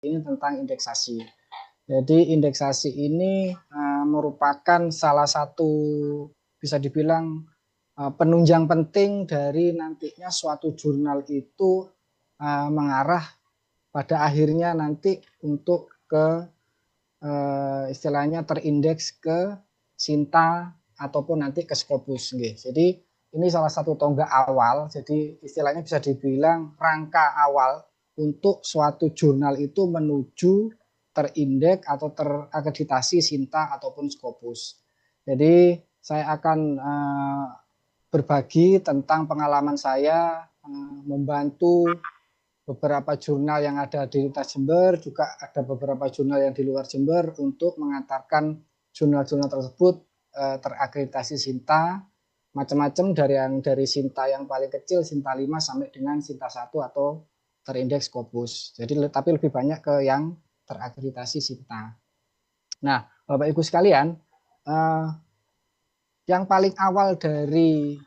ini tentang indeksasi. Jadi indeksasi ini merupakan salah satu bisa dibilang penunjang penting dari nantinya suatu jurnal itu mengarah pada akhirnya nanti untuk ke istilahnya terindeks ke Sinta ataupun nanti ke Scopus. Jadi ini salah satu tonggak awal, jadi istilahnya bisa dibilang rangka awal untuk suatu jurnal itu menuju terindeks atau terakreditasi Sinta ataupun Scopus. Jadi saya akan berbagi tentang pengalaman saya membantu beberapa jurnal yang ada di lintas Jember, juga ada beberapa jurnal yang di luar Jember untuk mengantarkan jurnal-jurnal tersebut terakreditasi Sinta, macam-macam dari Sinta yang paling kecil, Sinta 5 sampai dengan Sinta 1 atau terindeks Scopus. Jadi tapi lebih banyak ke yang terakreditasi Sinta. Nah, Bapak Ibu sekalian, yang paling awal dari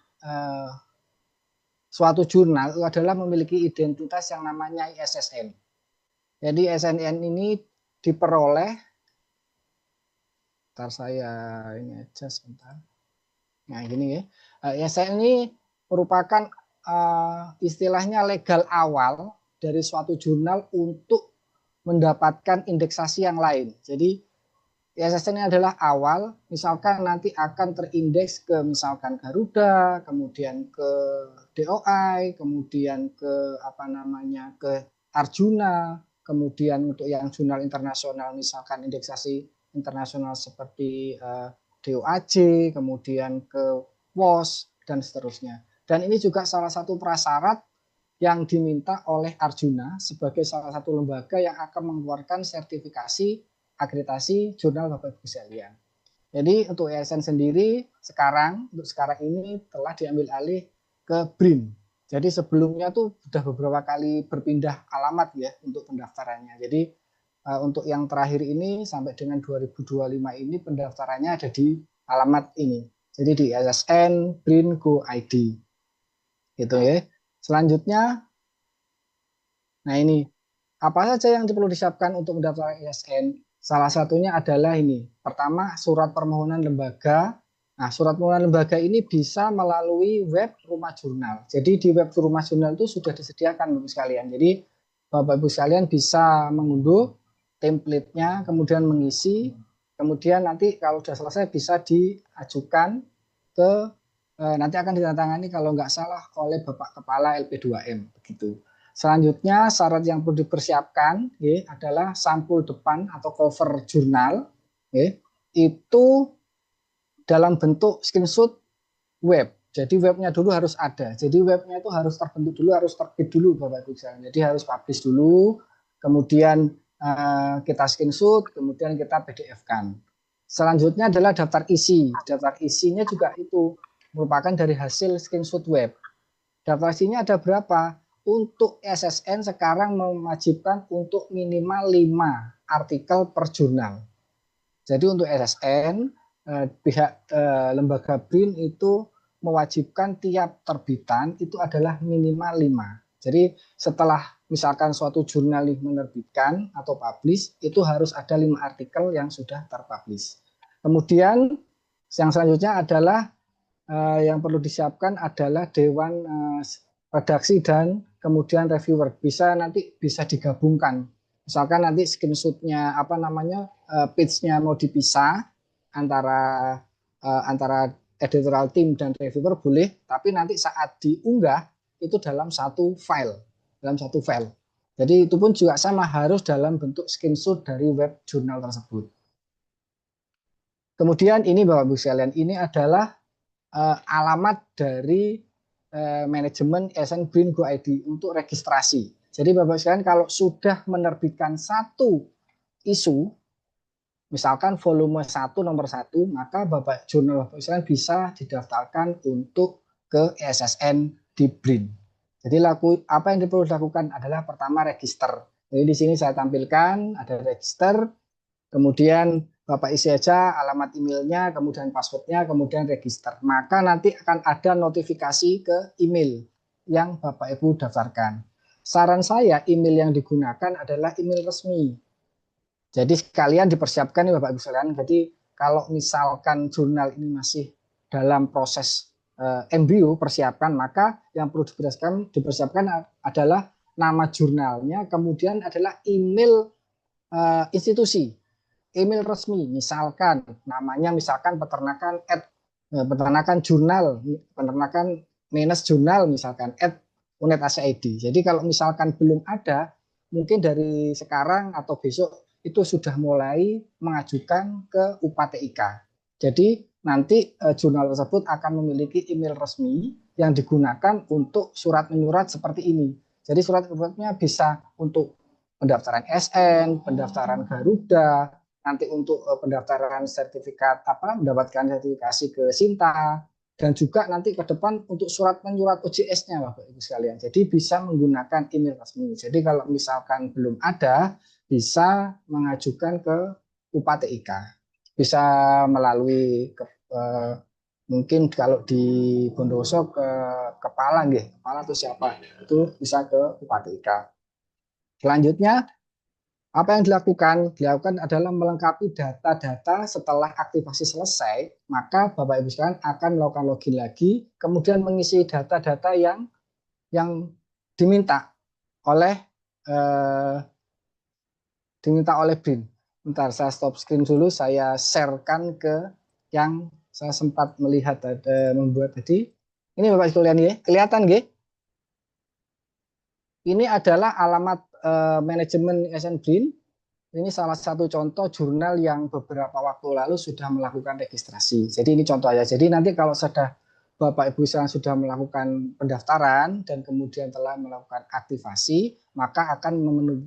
suatu jurnal itu adalah memiliki identitas yang namanya ISSN. Jadi ISSN ini diperoleh, ntar saya ini aja sebentar. Nah gini ya, ISSN ini merupakan istilahnya legal awal dari suatu jurnal untuk mendapatkan indeksasi yang lain. Jadi ISSN ini adalah awal, misalkan nanti akan terindeks ke misalkan Garuda, kemudian ke DOI, kemudian ke ke Arjuna, kemudian untuk yang jurnal internasional misalkan indeksasi internasional seperti DOAJ, kemudian ke WOS dan seterusnya. Dan ini juga salah satu prasyarat yang diminta oleh Arjuna sebagai salah satu lembaga yang akan mengeluarkan sertifikasi akreditasi jurnal Bapak Ibu sekalian. Jadi untuk ISSN sendiri untuk sekarang ini telah diambil alih ke BRIN. Jadi sebelumnya tuh sudah beberapa kali berpindah alamat ya untuk pendaftarannya. Jadi untuk yang terakhir ini sampai dengan 2025 ini pendaftarannya ada di alamat ini. Jadi di ISSN BRIN Go ID. Gitu ya. Selanjutnya, nah ini apa saja yang perlu disiapkan untuk mendaftar ISSN? Salah satunya adalah ini. Pertama, surat permohonan lembaga. Nah, surat permohonan lembaga ini bisa melalui web Rumah Jurnal. Jadi di web Rumah Jurnal itu sudah disediakan Bapak sekalian. Jadi Bapak Ibu sekalian bisa mengunduh template-nya, kemudian mengisi, kemudian nanti kalau sudah selesai bisa diajukan ke nanti akan ditandatangani kalau nggak salah oleh Bapak Kepala LP2M begitu. Selanjutnya syarat yang perlu dipersiapkan adalah sampul depan atau cover jurnal itu dalam bentuk screenshot web. Jadi webnya dulu harus ada. Jadi webnya itu harus terbentuk dulu, harus terbit dulu Bapak Ibu sekalian. Jadi harus publish dulu, kemudian kita screenshot, kemudian kita PDF-kan. Selanjutnya adalah daftar isi. Daftar isinya juga itu merupakan dari hasil screenshot web. Daftar isinya ada berapa? Untuk ISSN sekarang mewajibkan untuk minimal 5 artikel per jurnal. Jadi untuk ISSN pihak lembaga BRIN itu mewajibkan tiap terbitan itu adalah minimal 5. Jadi setelah misalkan suatu jurnal menerbitkan atau publish itu harus ada 5 artikel yang sudah terpublish. Kemudian yang selanjutnya adalah yang perlu disiapkan adalah dewan redaksi dan kemudian reviewer. Nanti bisa digabungkan. Misalkan nanti screenshotnya page-nya mau dipisah antara editorial team dan reviewer boleh, tapi nanti saat diunggah itu dalam satu file. Jadi itu pun juga sama harus dalam bentuk screenshot dari web jurnal tersebut. Kemudian ini Bapak Ibu sekalian, ini adalah alamat dari manajemen ISSN BRIN Go ID untuk registrasi. Jadi Bapak sekalian kalau sudah menerbitkan satu isu, misalkan volume 1 nomor 1, maka jurnal Bapak sekalian bisa didaftarkan untuk ke ISSN di BRIN. Jadi apa yang perlu dilakukan adalah pertama register. Jadi di sini saya tampilkan ada register, kemudian Bapak isi aja alamat emailnya, kemudian passwordnya, kemudian register. Maka nanti akan ada notifikasi ke email yang Bapak Ibu daftarkan. saran saya email yang digunakan adalah email resmi. Jadi sekalian dipersiapkan nih Bapak Ibu sekalian. Jadi kalau misalkan jurnal ini masih dalam proses embrio persiapan, maka yang perlu dipersiapkan adalah nama jurnalnya, kemudian adalah email institusi, email resmi, misalkan namanya misalkan peternakan jurnal, peternakan minus jurnal misalkan @uned.ac.id. Jadi kalau misalkan belum ada, mungkin dari sekarang atau besok itu sudah mulai mengajukan ke UPATIK. Jadi nanti jurnal tersebut akan memiliki email resmi yang digunakan untuk surat menyurat seperti ini. Jadi surat-suratnya bisa untuk pendaftaran SN, pendaftaran Garuda, nanti untuk pendaftaran sertifikat mendapatkan sertifikasi ke Sinta, dan juga nanti ke depan untuk surat menyurat OJS-nya Bapak Ibu sekalian. Jadi bisa menggunakan email resmi. Jadi kalau misalkan belum ada, bisa mengajukan ke UPATIK. Bisa melalui mungkin kalau di Bondowoso ke kepala atau siapa, itu bisa ke UPATIK. Selanjutnya, apa yang dilakukan? Dilakukan adalah melengkapi data-data setelah aktivasi selesai, maka Bapak Ibu sekalian akan melakukan login lagi, kemudian mengisi data-data yang diminta oleh BRIN. Bentar, saya stop screen dulu, saya sharekan ke yang saya sempat melihat membuat tadi. Ini Bapak Ibu sekalian ya, kelihatan nggih? Ini adalah alamat manajemen SN BRIN. Ini salah satu contoh jurnal yang beberapa waktu lalu sudah melakukan registrasi. Jadi ini contoh aja. Jadi nanti kalau Bapak Ibu sudah melakukan pendaftaran dan kemudian telah melakukan aktivasi, maka akan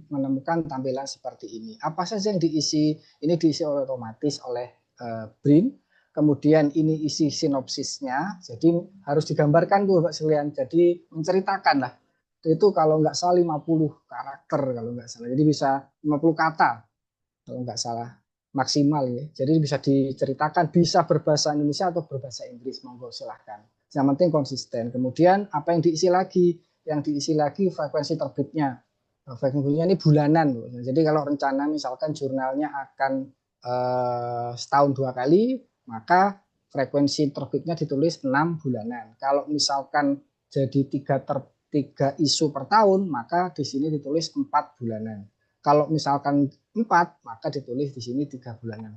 menemukan tampilan seperti ini. Apa saja yang diisi? Ini diisi otomatis oleh BRIN. Kemudian ini isi sinopsisnya. Jadi harus digambarkan tuh Bapak sekalian. Jadi menceritakan lah. Itu kalau nggak salah 50 karakter kalau nggak salah. Jadi bisa 50 kata kalau nggak salah maksimal ya. Jadi bisa diceritakan, bisa berbahasa Indonesia atau berbahasa Inggris, monggo silahkan. Yang penting konsisten. Kemudian apa yang diisi lagi? Yang diisi lagi frekuensi terbitnya. Frekuensinya ini bulanan. Jadi kalau rencana misalkan jurnalnya akan setahun 2 kali, maka frekuensi terbitnya ditulis 6 bulanan. Kalau misalkan jadi 3 isu per tahun, maka di sini ditulis 4 bulanan. Kalau misalkan 4, maka ditulis di sini 3 bulanan.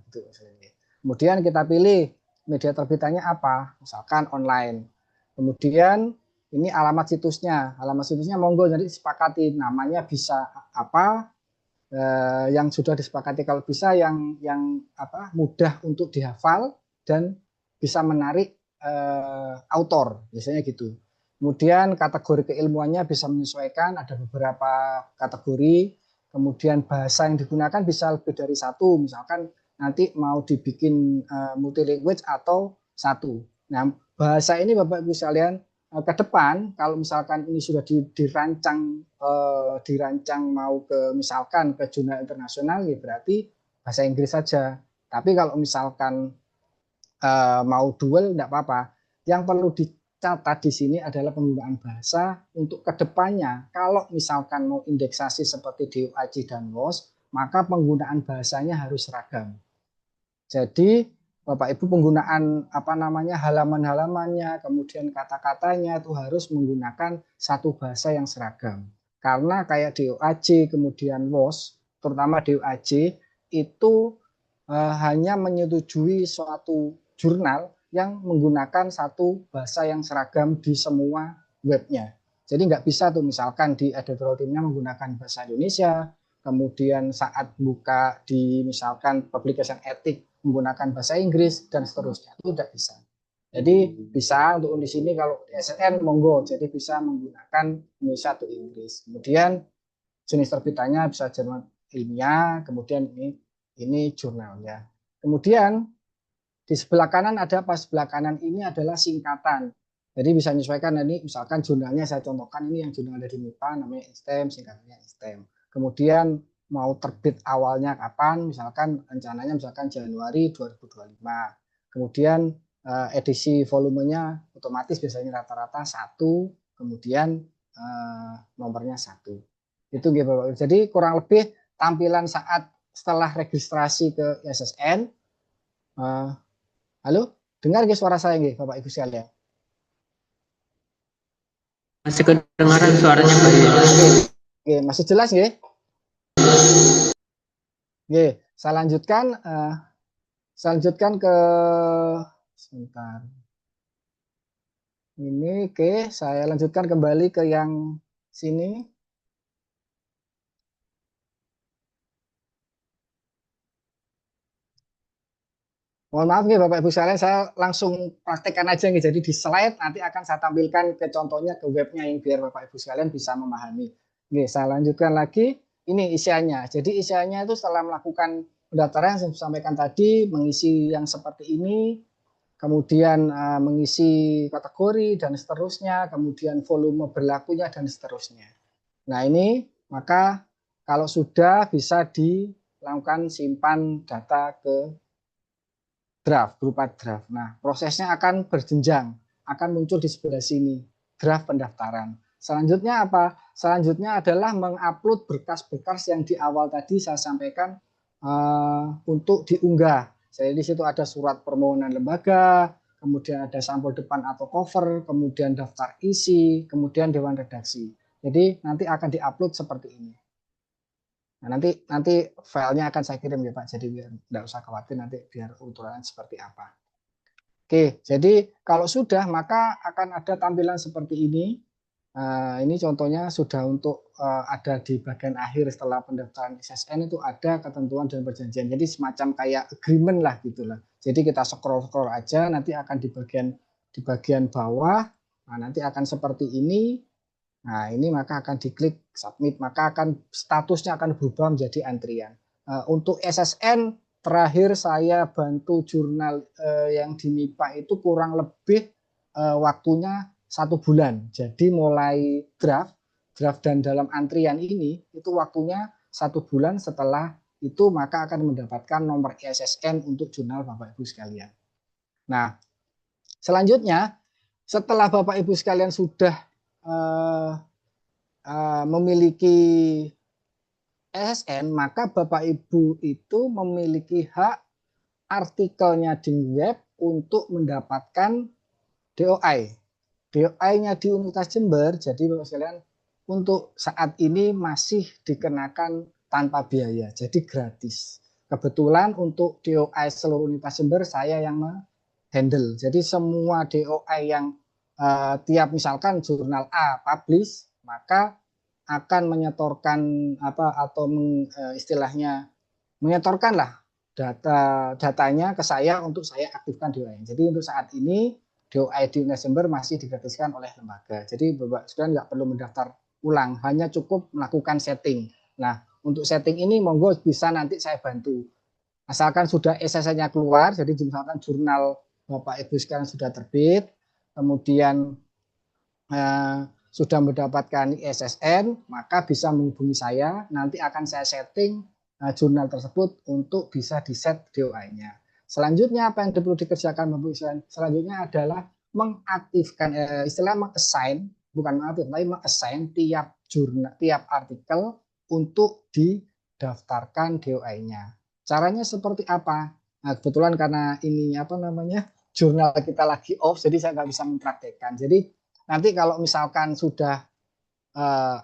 Kemudian kita pilih media terbitannya apa, misalkan online. Kemudian ini alamat situsnya monggo jadi disepakati, namanya bisa apa, yang sudah disepakati kalau bisa yang mudah untuk dihafal dan bisa menarik autor, biasanya gitu. Kemudian kategori keilmuannya bisa menyesuaikan, ada beberapa kategori. Kemudian bahasa yang digunakan bisa lebih dari satu, misalkan nanti mau dibikin multi-language atau satu. Nah, bahasa ini Bapak Ibu sekalian ke depan kalau misalkan ini sudah dirancang mau ke misalkan ke jurnal internasional, ya berarti bahasa Inggris saja. Tapi kalau misalkan mau dual tidak apa-apa. Yang perlu dicatat di sini adalah penggunaan bahasa untuk kedepannya. Kalau misalkan mau indeksasi seperti DOAJ dan WOS, maka penggunaan bahasanya harus seragam. Jadi Bapak Ibu penggunaan halaman-halamannya, kemudian kata-katanya itu harus menggunakan satu bahasa yang seragam. Karena kayak DOAJ kemudian WOS, terutama DOAJ itu hanya menyetujui suatu jurnal yang menggunakan satu bahasa yang seragam di semua webnya. Jadi nggak bisa tuh misalkan di editorial teamnya menggunakan bahasa Indonesia, kemudian saat buka di misalkan publication etik menggunakan bahasa Inggris dan seterusnya, itu tidak bisa. Jadi bisa untuk di sini kalau di SNN monggo, jadi bisa menggunakan Indonesia atau Inggris. Kemudian jenis terbitannya bisa Jerman ilmiah, kemudian ini jurnalnya. Kemudian di sebelah kanan ada apa? Sebelah kanan ini adalah singkatan. Jadi bisa menyesuaikan ini misalkan jurnalnya saya contohkan ini yang jurnal dari MIPA namanya INSTEM, singkatannya INSTEM. Kemudian mau terbit awalnya kapan? Misalkan rencananya misalkan Januari 2025. Kemudian edisi volumenya otomatis biasanya rata-rata 1, kemudian nomornya 1. Itu gitu Bapak. Jadi kurang lebih tampilan saat setelah registrasi ke SSN. Halo, dengar nggih suara saya nggih Bapak Ibu sekalian? Masih kedengaran suaranya Pak. Oke, masih jelas nggih? Oke, saya lanjutkan ke sebentar. Ini oke, saya lanjutkan kembali ke yang sini. Mohon maaf nih Bapak Ibu sekalian, saya langsung praktekkan aja nih. Jadi di slide nanti akan saya tampilkan ke contohnya ke webnya yang biar Bapak Ibu sekalian bisa memahami. Oke, saya lanjutkan lagi. Ini isiannya. Jadi isiannya itu setelah melakukan pendaftaran yang saya sampaikan tadi, mengisi yang seperti ini, kemudian mengisi kategori dan seterusnya, kemudian volume berlakunya dan seterusnya. Nah ini maka kalau sudah bisa dilakukan simpan data ke draft, berupa draft. Nah, prosesnya akan berjenjang, akan muncul di sebelah sini, draft pendaftaran. Selanjutnya apa? Selanjutnya adalah mengupload berkas-berkas yang di awal tadi saya sampaikan untuk diunggah. Jadi di situ ada surat permohonan lembaga, kemudian ada sampul depan atau cover, kemudian daftar isi, kemudian dewan redaksi. Jadi nanti akan diupload seperti ini. Nah, nanti filenya akan saya kirim ya Pak. Jadi biar tidak usah khawatir nanti biar uturannya seperti apa. Oke, jadi kalau sudah maka akan ada tampilan seperti ini. Ini contohnya sudah untuk ada di bagian akhir setelah pendaftaran SSN itu ada ketentuan dan perjanjian. Jadi semacam kayak agreement lah gitulah. Jadi kita scroll aja nanti akan di bagian bawah. Nah, nanti akan seperti ini. Nah, ini maka akan diklik submit, maka akan statusnya akan berubah menjadi antrian. Untuk SSN terakhir saya bantu jurnal yang di MIPA itu kurang lebih waktunya 1 bulan. Jadi mulai draft dan dalam antrian ini itu waktunya 1 bulan, setelah itu maka akan mendapatkan nomor SSN untuk jurnal Bapak Ibu sekalian. Nah, selanjutnya setelah Bapak Ibu sekalian sudah memiliki SSN, maka Bapak Ibu itu memiliki hak artikelnya di web untuk mendapatkan DOI. DOI-nya di Universitas Jember, jadi Bapak sekalian, untuk saat ini masih dikenakan tanpa biaya, jadi gratis. Kebetulan untuk DOI seluruh Universitas Jember saya yang handle. Jadi semua DOI yang tiap misalkan jurnal A publish, maka akan menyetorkan istilahnya menyetorkanlah datanya ke saya untuk saya aktifkan DOI. Jadi untuk saat ini DOI di Desember masih digratiskan oleh lembaga. Jadi Bapak sekalian nggak perlu mendaftar ulang, hanya cukup melakukan setting. Nah, untuk setting ini monggo bisa nanti saya bantu. Asalkan sudah SSN-nya keluar, jadi misalkan jurnal Bapak Ibu sekalian sudah terbit, kemudian sudah mendapatkan SSN, maka bisa menghubungi saya. Nanti akan saya setting jurnal tersebut untuk bisa di-set DOI-nya. Selanjutnya apa yang perlu dikerjakan Bapak Ibu? Selanjutnya adalah mengaktifkan istilah meng-assign, bukan mengaktifkan, tapi meng-assign tiap jurnal, tiap artikel untuk didaftarkan DOI-nya. Caranya seperti apa? Nah, kebetulan karena ini jurnal kita lagi off, jadi saya nggak bisa mempraktekkan. Jadi nanti kalau misalkan sudah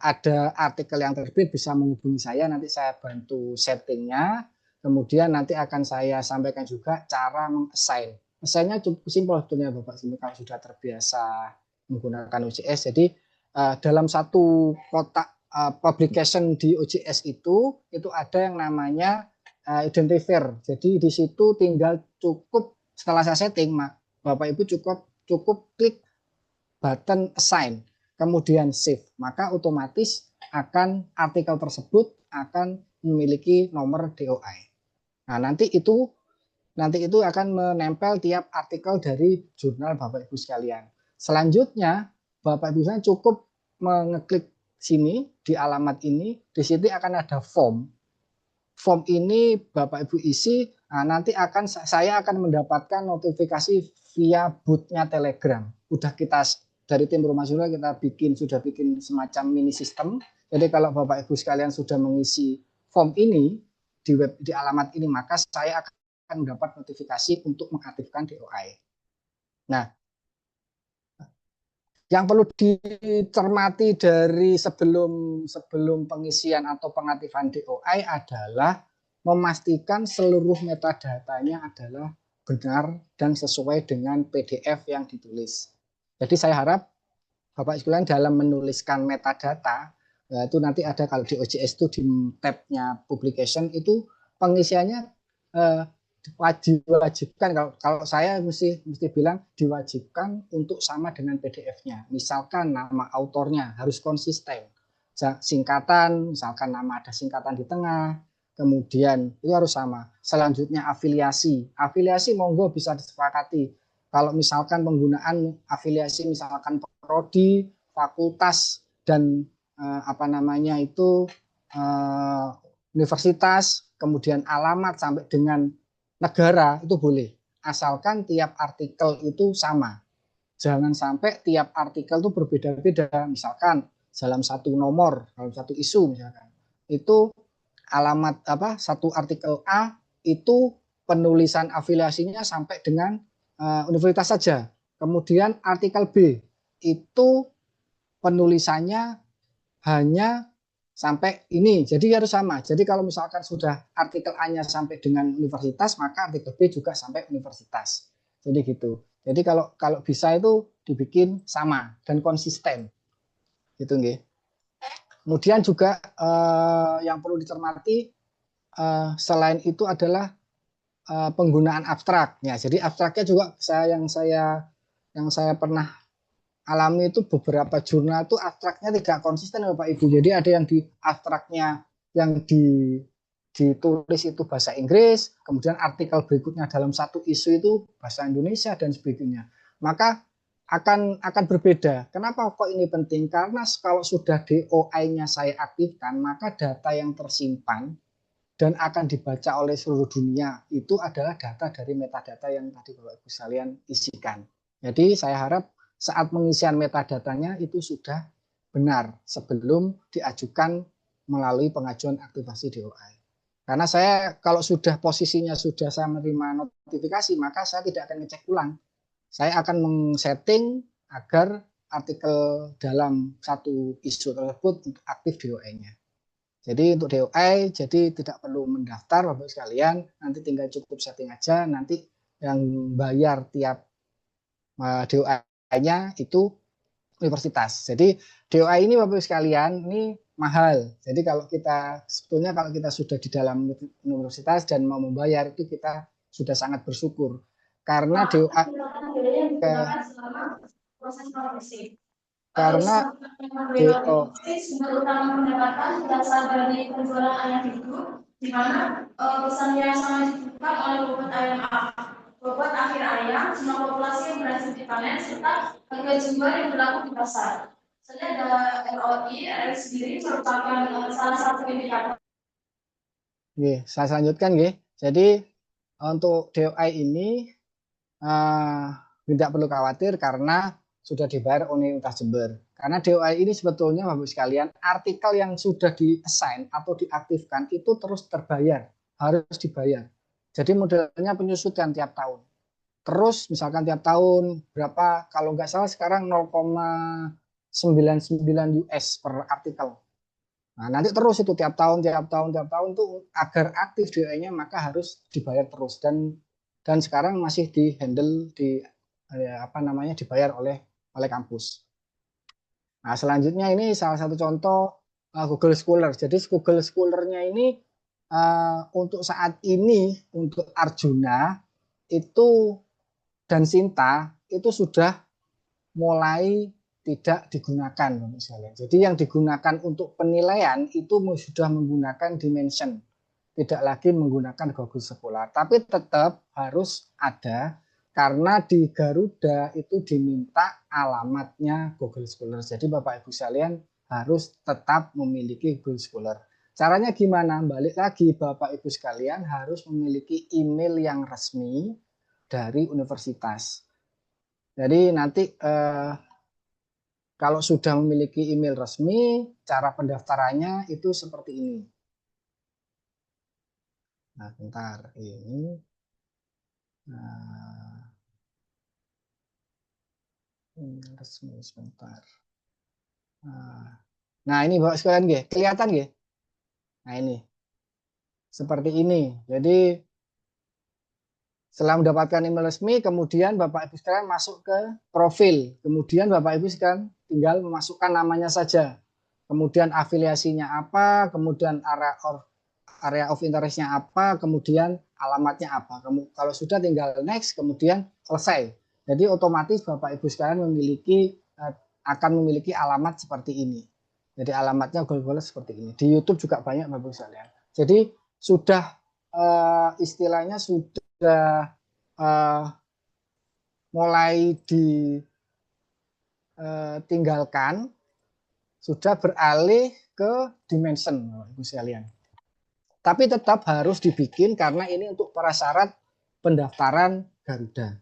ada artikel yang terbit bisa menghubungi saya, nanti saya bantu settingnya, kemudian nanti akan saya sampaikan juga cara meng-assign. Assign-nya cukup simpel sebetulnya Bapak, kalau sudah terbiasa menggunakan OJS. Jadi dalam satu kotak publication di OJS itu ada yang namanya identifier. Jadi di situ tinggal cukup setelah saya setting, Bapak Ibu cukup klik button assign, kemudian save, maka otomatis akan artikel tersebut akan memiliki nomor DOI. Nah, nanti itu akan menempel tiap artikel dari jurnal Bapak Ibu sekalian. Selanjutnya, Bapak Ibu sekalian cukup mengeklik sini di alamat ini, di sini akan ada form. Form ini Bapak Ibu isi, nanti saya akan mendapatkan notifikasi via bootnya Telegram. Udah kita dari tim rumah sudah kita sudah bikin semacam mini sistem. Jadi kalau Bapak Ibu sekalian sudah mengisi form ini di alamat ini, maka saya akan mendapat notifikasi untuk mengaktifkan DOI. Nah, yang perlu dicermati dari sebelum pengisian atau pengaktifan DOI adalah memastikan seluruh metadata-nya adalah benar dan sesuai dengan PDF yang ditulis. Jadi saya harap Bapak sekalian dalam menuliskan metadata, itu nanti ada kalau di OJS itu di tab-nya publication itu pengisiannya diwajibkan, kalau saya mesti bilang diwajibkan untuk sama dengan PDF-nya. Misalkan nama autornya harus konsisten, singkatan misalkan nama ada singkatan di tengah, kemudian itu harus sama. Selanjutnya afiliasi monggo bisa disepakati. Kalau misalkan penggunaan afiliasi misalkan prodi, fakultas dan universitas, kemudian alamat sampai dengan negara itu boleh, asalkan tiap artikel itu sama. Jangan sampai tiap artikel itu berbeda-beda. Misalkan dalam satu nomor, dalam satu isu misalkan, itu alamat satu artikel A itu penulisan afiliasinya sampai dengan universitas saja. Kemudian artikel B itu penulisannya hanya sampai ini, jadi harus sama. Jadi kalau misalkan sudah artikel A-nya sampai dengan universitas, maka artikel B juga sampai universitas. Jadi gitu. Jadi kalau bisa itu dibikin sama dan konsisten. Gitu nggih. Kemudian juga yang perlu dicermati selain itu adalah penggunaan abstrak. Ya, jadi abstraknya juga yang saya pernah alami itu beberapa jurnal itu abstraknya tidak konsisten Bapak Ibu. Jadi ada yang di abstraknya yang ditulis itu bahasa Inggris, kemudian artikel berikutnya dalam satu isu itu bahasa Indonesia dan sebagainya. Maka akan berbeda. Kenapa kok ini penting? Karena kalau sudah DOI-nya saya aktifkan, maka data yang tersimpan dan akan dibaca oleh seluruh dunia itu adalah data dari metadata yang tadi Bapak Ibu sekalian isikan. Jadi saya harap saat pengisian metadatanya itu sudah benar sebelum diajukan melalui pengajuan aktivasi DOI. Karena saya kalau sudah posisinya sudah saya menerima notifikasi, maka saya tidak akan ngecek ulang. Saya akan men-setting agar artikel dalam satu isu tersebut untuk aktif DOI-nya. Jadi untuk DOI, jadi tidak perlu mendaftar Bapak sekalian, nanti tinggal cukup setting aja, nanti yang bayar tiap DOI-nya itu universitas. Jadi DOI ini Bapak sekalian ini mahal. Jadi kalau kita sudah di dalam universitas dan mau membayar itu kita sudah sangat bersyukur. Karena DOI terutama mendapatkan dasar dari penjualan ayam hidup di mana pesannya sangat ditentukan oleh bobot ayam A, bobot akhir ayam, jumlah populasi yang berhasil dipanen serta harga jual yang berlaku di pasar. Sebenarnya ada ROI sendiri merupakan salah satu indikator. Saya lanjutkan Jadi untuk DOI ini tidak perlu khawatir karena sudah dibayar Universitas Jember. Karena DOI ini sebetulnya Bapak sekalian, artikel yang sudah di-assign atau diaktifkan itu terus terbayar, harus dibayar. Jadi modelnya penyusutan tiap tahun. Terus misalkan tiap tahun berapa, kalau nggak salah sekarang 0,99 US per artikel. Nah, nanti terus itu tiap tahun tuh agar aktif DOI-nya maka harus dibayar terus dan sekarang masih di-handle dibayar oleh kampus. Nah, selanjutnya ini salah satu contoh Google Scholar. Jadi Google Scholar-nya ini untuk saat ini untuk Arjuna itu dan Sinta itu sudah mulai tidak digunakan misalnya. Jadi yang digunakan untuk penilaian itu sudah menggunakan Dimension, tidak lagi menggunakan Google Scholar. Tapi tetap harus ada karena di Garuda itu diminta alamatnya Google Scholar. Jadi Bapak Ibu sekalian harus tetap memiliki Google Scholar. Caranya gimana? Balik lagi Bapak Ibu sekalian harus memiliki email yang resmi dari universitas. Jadi nanti Kalau sudah memiliki email resmi, cara pendaftarannya itu seperti ini. Nah, bentar ini. Nah, email resmi sebentar. Nah, ini Bapak sekalian nggih, kelihatan nggih? Nah, ini. Seperti ini. Jadi setelah mendapatkan email resmi, kemudian Bapak Ibu sekalian masuk ke profil. Kemudian Bapak Ibu sekalian tinggal memasukkan namanya saja. Kemudian afiliasinya apa, kemudian area of interest-nya apa, kemudian alamatnya apa. Kalau sudah tinggal next, kemudian selesai. Jadi otomatis Bapak Ibu sekalian akan memiliki alamat seperti ini. Jadi alamatnya Google seperti ini. Di YouTube juga banyak Bapak Ibu sekalian. Jadi sudah istilahnya sudah mulai ditinggalkan, sudah beralih ke Dimension, Ibu sekalian. Tapi tetap harus dibikin karena ini untuk prasyarat pendaftaran Garuda.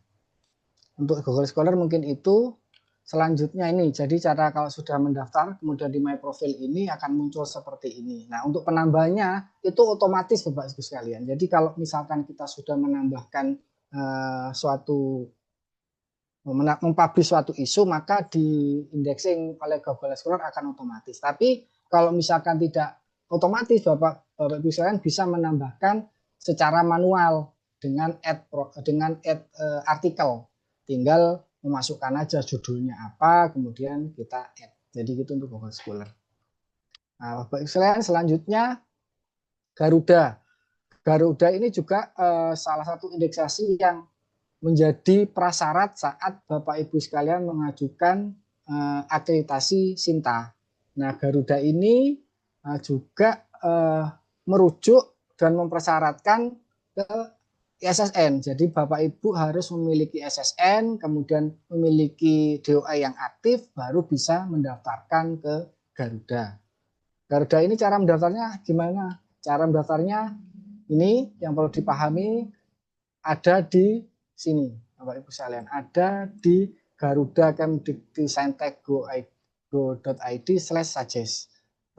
Untuk Google Scholar mungkin itu. Selanjutnya ini, jadi cara kalau sudah mendaftar, kemudian di My Profile ini akan muncul seperti ini. Nah, untuk penambahnya itu otomatis Bapak Ibu sekalian. Jadi kalau misalkan kita sudah menambahkan mempublish suatu isu, maka di indexing oleh Google Scholar akan otomatis. Tapi kalau misalkan tidak otomatis, Bapak Ibu sekalian bisa menambahkan secara manual dengan add artikel. Tinggal memasukkan aja judulnya apa, kemudian kita add. Jadi gitu untuk Google Scholar. Nah, Bapak Ibu sekalian, selanjutnya Garuda. Garuda ini juga salah satu indeksasi yang menjadi prasyarat saat Bapak Ibu sekalian mengajukan akreditasi Sinta. Nah, Garuda ini juga merujuk dan mempersyaratkan ke SSN. Jadi Bapak Ibu harus memiliki SSN, kemudian memiliki DOI yang aktif, baru bisa mendaftarkan ke Garuda. Garuda ini cara mendaftarnya gimana? Cara mendaftarnya ini yang perlu dipahami, ada di sini, Bapak Ibu sekalian, ada di Garuda kemdikti.go.id/suggest.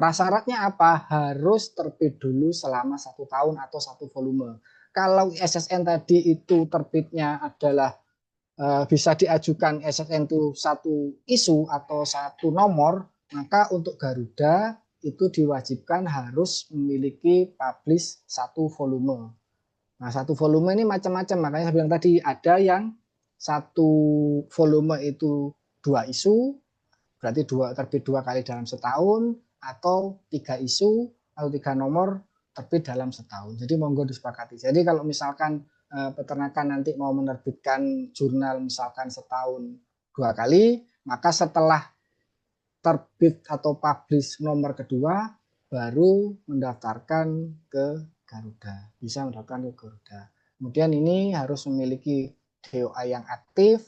Prasyaratnya apa? Harus terbit dulu selama 1 tahun atau 1 volume. Kalau SSN tadi itu terbitnya adalah bisa diajukan SSN itu 1 isu atau 1 nomor, maka untuk Garuda itu diwajibkan harus memiliki publish 1 volume. Nah, 1 volume ini macam-macam, makanya saya bilang tadi ada yang 1 volume itu 2 isu, berarti terbit 2 kali dalam setahun, atau 3 isu atau 3 nomor terbit dalam setahun. Jadi monggo disepakati. Jadi kalau misalkan peternakan nanti mau menerbitkan jurnal misalkan setahun 2 kali, maka setelah terbit atau publish nomor kedua baru mendaftarkan ke Garuda. Bisa mendaftarkan ke Garuda. Kemudian ini harus memiliki DOI yang aktif.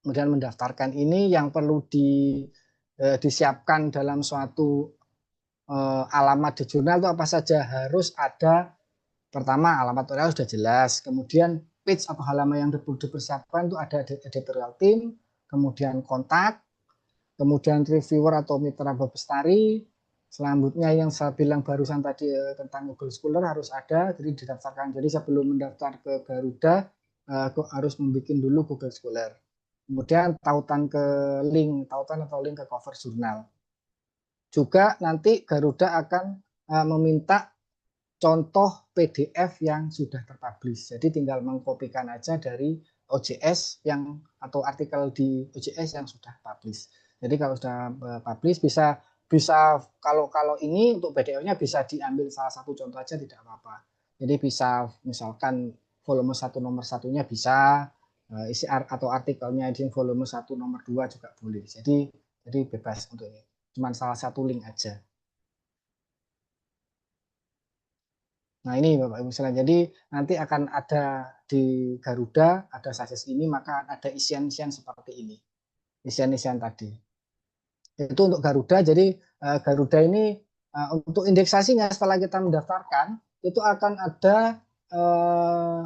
Kemudian mendaftarkan ini yang perlu disiapkan dalam suatu alamat di jurnal itu apa saja. Harus ada, pertama alamat editorial sudah jelas, kemudian page atau halaman yang dipersiapkan itu ada editorial team, kemudian kontak, kemudian reviewer atau mitra bestari. Selanjutnya yang saya bilang barusan tadi tentang Google Scholar harus ada, jadi didaftarkan. Jadi sebelum mendaftar ke Garuda harus membuat dulu Google Scholar. Kemudian tautan atau link ke cover jurnal. Juga nanti Garuda akan meminta contoh PDF yang sudah terpublish. Jadi tinggal mengkopikan aja dari OJS atau artikel di OJS yang sudah publish. Jadi kalau sudah publish bisa kalau ini untuk PDF-nya bisa diambil salah satu contoh aja, tidak apa-apa. Jadi bisa misalkan volume 1 nomor 1-nya bisa, isi atau artikelnya di volume 1 nomor 2 juga boleh. Jadi bebas untuk ini. Cuma salah satu link aja. Nah ini Bapak Ibu sekalian, jadi nanti akan ada di Garuda, ada suggest ini, maka ada isian-isian seperti ini. Isian-isian tadi. Itu untuk Garuda, jadi Garuda ini untuk indeksasinya setelah kita mendaftarkan, itu akan ada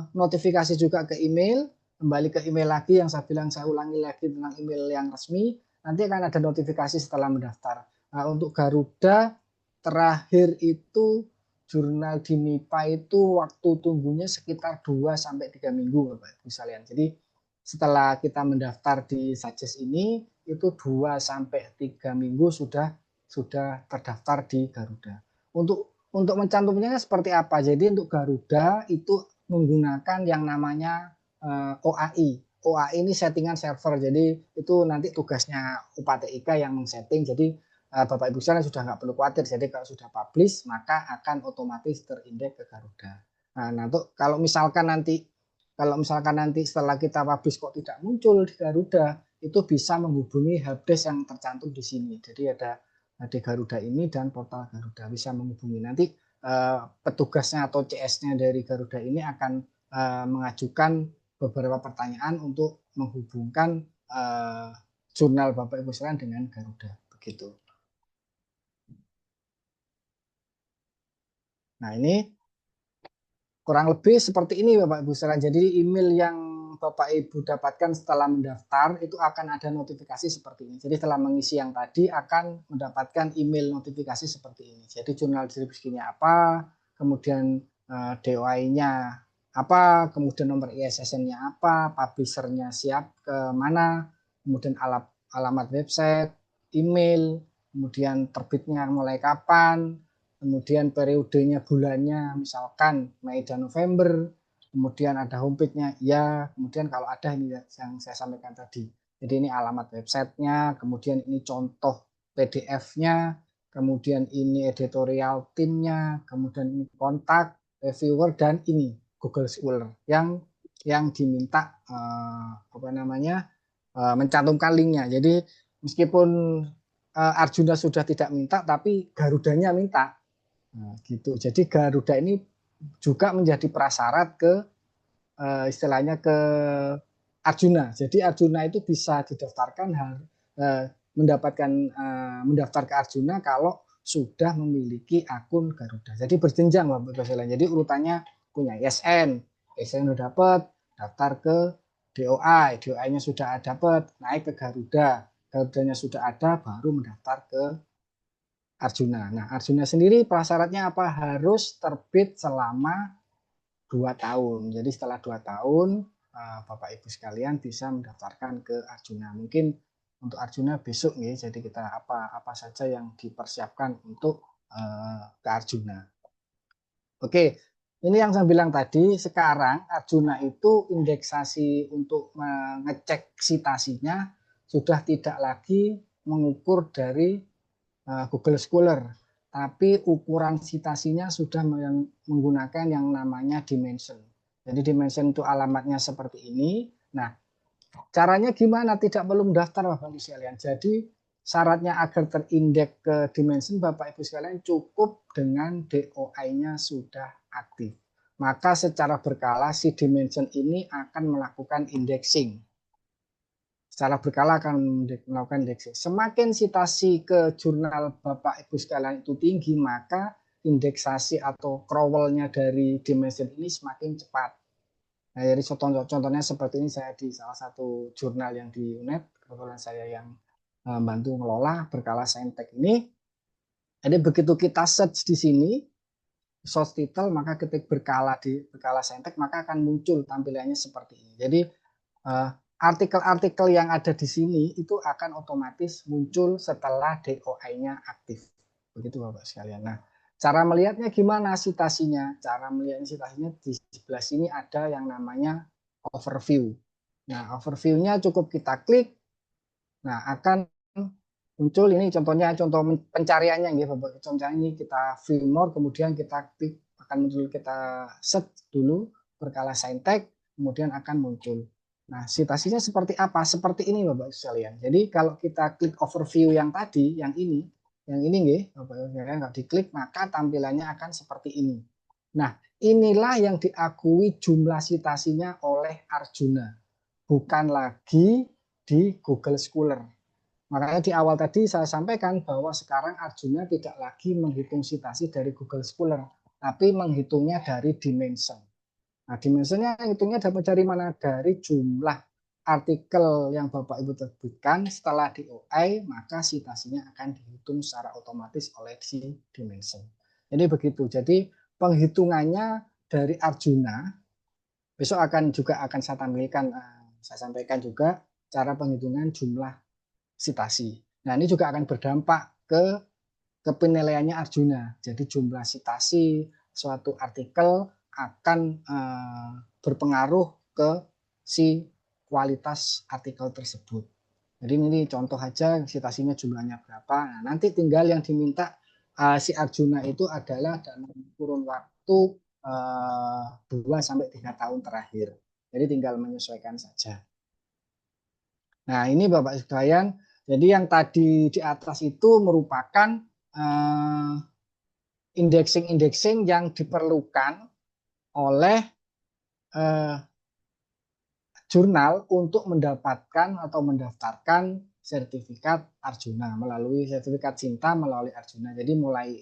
notifikasi juga ke email, kembali ke email lagi yang saya bilang, saya ulangi lagi tentang email yang resmi. nanti akan ada notifikasi setelah mendaftar. Nah, untuk Garuda terakhir itu jurnal di MIPA itu waktu tunggunya sekitar 2-3 minggu Bapak Ibu sekalian. Jadi setelah kita mendaftar di Sajes ini itu 2-3 minggu sudah terdaftar di Garuda. Untuk mencantumnya seperti apa? Jadi untuk Garuda itu menggunakan yang namanya OAI. OAI ini settingan server. Jadi itu nanti tugasnya UPATIK yang men-setting. Jadi Bapak Ibu sekalian sudah nggak perlu khawatir. Jadi kalau sudah publish maka akan otomatis terindeks ke Garuda. Nah, kalau misalkan nanti setelah kita publish kok tidak muncul di Garuda, itu bisa menghubungi helpdesk yang tercantum di sini. Jadi ada di Garuda ini dan portal Garuda bisa menghubungi. Nanti petugasnya atau CS-nya dari Garuda ini akan mengajukan beberapa pertanyaan untuk menghubungkan jurnal Bapak Ibu sekalian dengan Garuda. Begitu. Nah, ini kurang lebih seperti ini Bapak Ibu sekalian. Jadi email yang Bapak Ibu dapatkan setelah mendaftar itu akan ada notifikasi seperti ini. Jadi setelah mengisi yang tadi akan mendapatkan email notifikasi seperti ini. Jadi jurnal distribusinya apa, kemudian DOI-nya apa, kemudian nomor ISSN-nya apa, publisher-nya siap ke mana, kemudian alamat website, email, kemudian terbitnya mulai kapan, kemudian periodenya bulannya misalkan Mei dan November, kemudian ada homepage-nya, ya, kemudian kalau ada ini yang saya sampaikan tadi. Jadi ini alamat websitenya, kemudian ini contoh PDF-nya, kemudian ini editorial timnya, kemudian ini kontak, reviewer, dan ini Google Scholar yang diminta mencantumkan linknya. Jadi meskipun Arjuna sudah tidak minta, tapi Garudanya minta. Nah, gitu. Jadi Garuda ini juga menjadi prasyarat ke istilahnya ke Arjuna. Jadi Arjuna itu bisa didaftarkan mendaftar ke Arjuna kalau sudah memiliki akun Garuda. Jadi berjenjang Bapak Ibu sekalian. Jadi urutannya punya ISN, ISN sudah dapat, daftar ke DOI, DOI-nya sudah dapat, naik ke Garuda, Garudanya sudah ada, baru mendaftar ke Arjuna. Nah, Arjuna sendiri prasyaratnya apa? Harus terbit selama 2 tahun. Jadi setelah 2 tahun, Bapak Ibu sekalian bisa mendaftarkan ke Arjuna. Mungkin untuk Arjuna besok nih, jadi kita apa saja yang dipersiapkan untuk ke Arjuna. Oke, ini yang saya bilang tadi, sekarang Arjuna itu indeksasi untuk mengecek citasinya sudah tidak lagi mengukur dari Google Scholar, tapi ukuran citasinya sudah menggunakan yang namanya dimension. Jadi dimension itu alamatnya seperti ini. Nah, caranya gimana? Tidak perlu mendaftar Bapak Ibu sekalian. Jadi syaratnya agar terindeks ke dimension Bapak Ibu sekalian cukup dengan DOI-nya sudah aktif. Maka secara berkala si dimension ini akan melakukan indexing. Secara berkala akan melakukan indexing. Semakin citasi ke jurnal Bapak Ibu sekalian itu tinggi, maka indeksasi atau crawlnya dari dimension ini semakin cepat. Nah, jadi contohnya seperti ini, saya di salah satu jurnal yang di UNED, kebetulan saya yang bantu mengelola berkala saintek ini. Jadi begitu kita search di sini, source title, maka ketik berkala di berkala saintek, maka akan muncul tampilannya seperti ini. Jadi artikel-artikel yang ada di sini itu akan otomatis muncul setelah DOI-nya aktif. Begitu Bapak sekalian. Nah, cara melihatnya gimana citasinya? Cara melihat citasinya di sebelah sini ada yang namanya overview. Nah, overview-nya cukup kita klik. Nah, akan muncul ini contohnya, contoh pencariannya gitu Bapak. Contohnya ini kita view more, kemudian kita klik, akan muncul, kita search dulu berkala saintek, kemudian akan muncul. Nah, citasinya seperti apa? Seperti ini Bapak sekalian. Jadi kalau kita klik overview yang tadi, yang ini nggih, Bapak sekalian, kalau diklik maka tampilannya akan seperti ini. Nah, inilah yang diakui jumlah citasinya oleh Arjuna. Bukan lagi di Google Scholar. Makanya di awal tadi saya sampaikan bahwa sekarang Arjuna tidak lagi menghitung citasi dari Google Scholar, tapi menghitungnya dari dimension. Nah, dimensinya hitungnya dapat dari mana? Dari jumlah artikel yang Bapak Ibu terbitkan setelah DOI, maka citasinya akan dihitung secara otomatis oleh si Dimension. Jadi begitu. Jadi penghitungannya dari Arjuna, besok akan saya tampilkan, saya sampaikan juga cara penghitungan jumlah citasi. Nah, ini juga akan berdampak ke penilaiannya Arjuna. Jadi jumlah citasi suatu artikel akan berpengaruh ke si kualitas artikel tersebut. Jadi ini contoh aja citasinya jumlahnya berapa. Nah, nanti tinggal yang diminta si Arjuna itu adalah dalam kurun waktu 2-3 tahun terakhir. Jadi tinggal menyesuaikan saja. Nah, ini Bapak sekalian, jadi yang tadi di atas itu merupakan indexing yang diperlukan oleh jurnal untuk mendapatkan atau mendaftarkan sertifikat Arjuna melalui sertifikat Cinta melalui Arjuna. Jadi mulai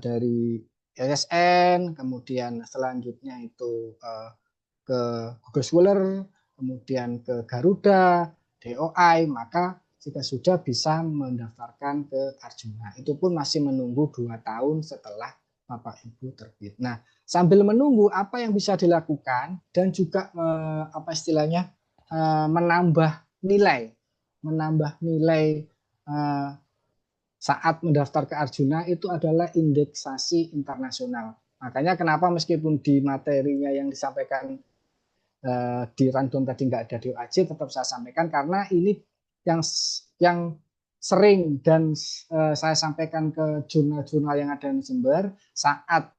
dari LSN, kemudian selanjutnya itu ke Google Scholar, kemudian ke Garuda, DOI, maka jika sudah bisa mendaftarkan ke Arjuna. Itu pun masih menunggu 2 tahun setelah Bapak Ibu terbit. Nah, sambil menunggu apa yang bisa dilakukan dan juga apa istilahnya menambah nilai saat mendaftar ke Arjuna itu adalah indeksasi internasional. Makanya kenapa meskipun di materinya yang disampaikan di rundown tadi nggak ada DOAJ, tetap saya sampaikan karena ini yang sering dan saya sampaikan ke jurnal-jurnal yang ada di Jember saat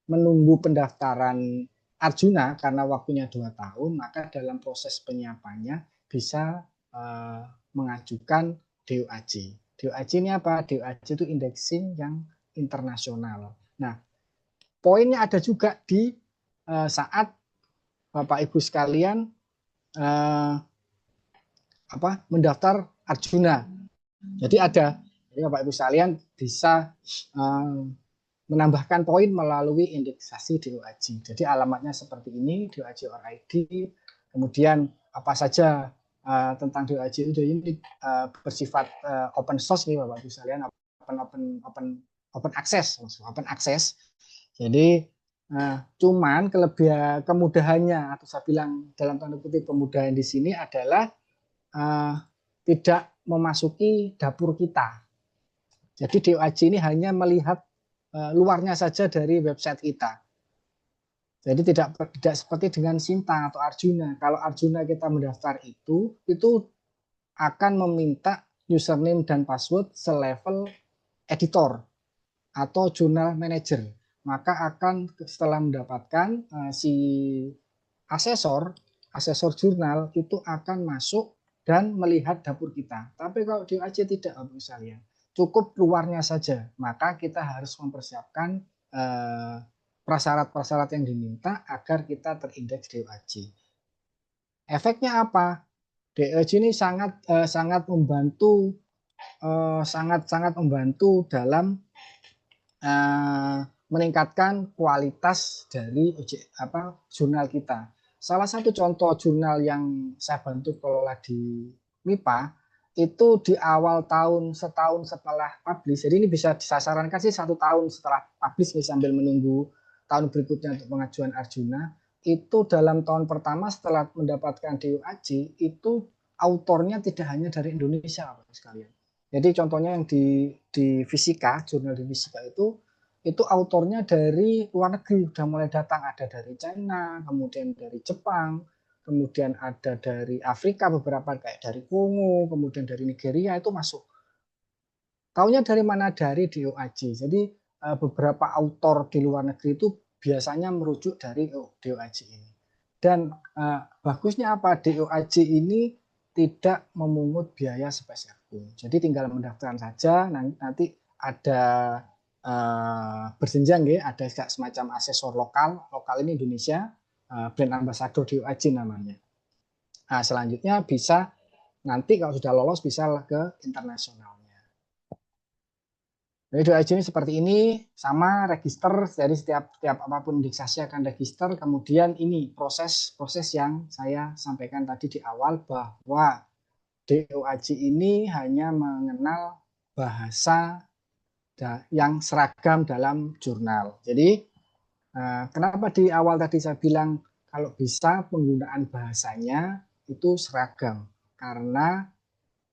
menunggu pendaftaran Arjuna karena waktunya 2 tahun, maka dalam proses penyiapannya bisa mengajukan DOAJ. DOAJ ini apa? DOAJ itu indexing yang internasional. Nah, poinnya ada juga di saat Bapak Ibu sekalian mendaftar Arjuna. Jadi Bapak Ibu sekalian bisa menambahkan poin melalui indeksasi DOAJ. Jadi alamatnya seperti ini, DOAJ or ID. Kemudian apa saja tentang DOAJ ini bersifat open source nih Bapak Ibu sekalian, open access. Jadi cuman kemudahannya atau saya bilang dalam tanda kutip kemudahan di sini adalah tidak memasuki dapur kita. Jadi DOAJ ini hanya melihat luarnya saja dari website kita. Jadi tidak seperti dengan Sinta atau Arjuna. Kalau Arjuna kita mendaftar itu akan meminta username dan password selevel editor atau jurnal manager. Maka akan setelah mendapatkan si asesor jurnal itu akan masuk dan melihat dapur kita. Tapi kalau DOAJ tidak, misalnya cukup luarnya saja, maka kita harus mempersiapkan prasyarat-prasyarat yang diminta agar kita terindeks DOAJ. Efeknya apa? DOAJ ini sangat membantu dalam meningkatkan kualitas dari jurnal kita. Salah satu contoh jurnal yang saya bantu kelola di MIPA itu di awal tahun, setahun setelah publish. Jadi ini bisa disasarankan sih 1 tahun setelah publish nih, sambil menunggu tahun berikutnya untuk pengajuan Arjuna. Itu dalam tahun pertama setelah mendapatkan DOAJ itu autornya tidak hanya dari Indonesia, Bapak sekalian. Jadi contohnya yang di fisika, jurnal di fisika itu autornya dari luar negeri, udah mulai datang, ada dari China, kemudian dari Jepang, kemudian ada dari Afrika beberapa, kayak dari Kongo, kemudian dari Nigeria itu masuk. Taunya dari mana? Dari DOAJ. Jadi beberapa autor di luar negeri itu biasanya merujuk dari DOAJ ini. Dan bagusnya apa? DOAJ ini tidak memungut biaya sepeserpun. Jadi tinggal mendaftarkan saja, nanti ada berjenjang ya, ada semacam asesor lokal ini Indonesia, brand ambassador DOAJ namanya. Nah, selanjutnya bisa nanti kalau sudah lolos bisa ke internasionalnya. Jadi DOAJ ini seperti ini, sama register, dari setiap apapun indeksasi akan register. Kemudian ini proses yang saya sampaikan tadi di awal, bahwa DOAJ ini hanya mengenal bahasa yang seragam dalam jurnal. Jadi kenapa di awal tadi saya bilang kalau bisa penggunaan bahasanya itu seragam, karena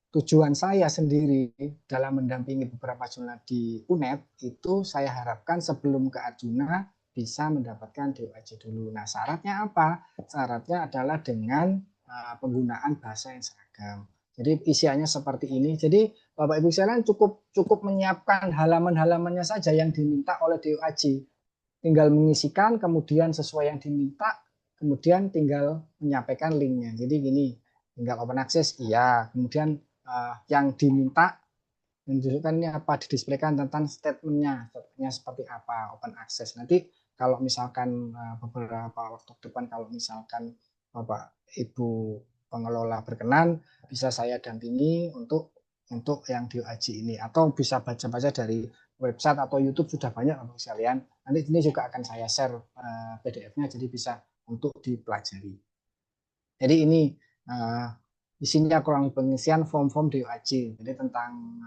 tujuan saya sendiri dalam mendampingi beberapa jurnal di UNED itu saya harapkan sebelum ke Arjuna bisa mendapatkan DOAJ dulu. Nah, syaratnya apa? Syaratnya adalah dengan penggunaan bahasa yang seragam. Jadi isiannya seperti ini. Jadi Bapak Ibu sekalian cukup menyiapkan halaman-halamannya saja yang diminta oleh DOAJ. Tinggal mengisikan, kemudian sesuai yang diminta, kemudian tinggal menyampaikan linknya. Jadi gini, tinggal open access, iya. Kemudian yang diminta menunjukkan ini apa, didisplaykan tentang statementnya seperti apa, open access. Nanti kalau misalkan beberapa waktu depan kalau misalkan Bapak Ibu pengelola berkenan, bisa saya dampingi untuk yang DOAJ ini, atau bisa baca-baca dari website atau YouTube, sudah banyak Bapak sekalian. Nanti ini juga akan saya share PDF-nya, jadi bisa untuk dipelajari. Jadi ini isinya kurang pengisian form-form DOAJ. Jadi tentang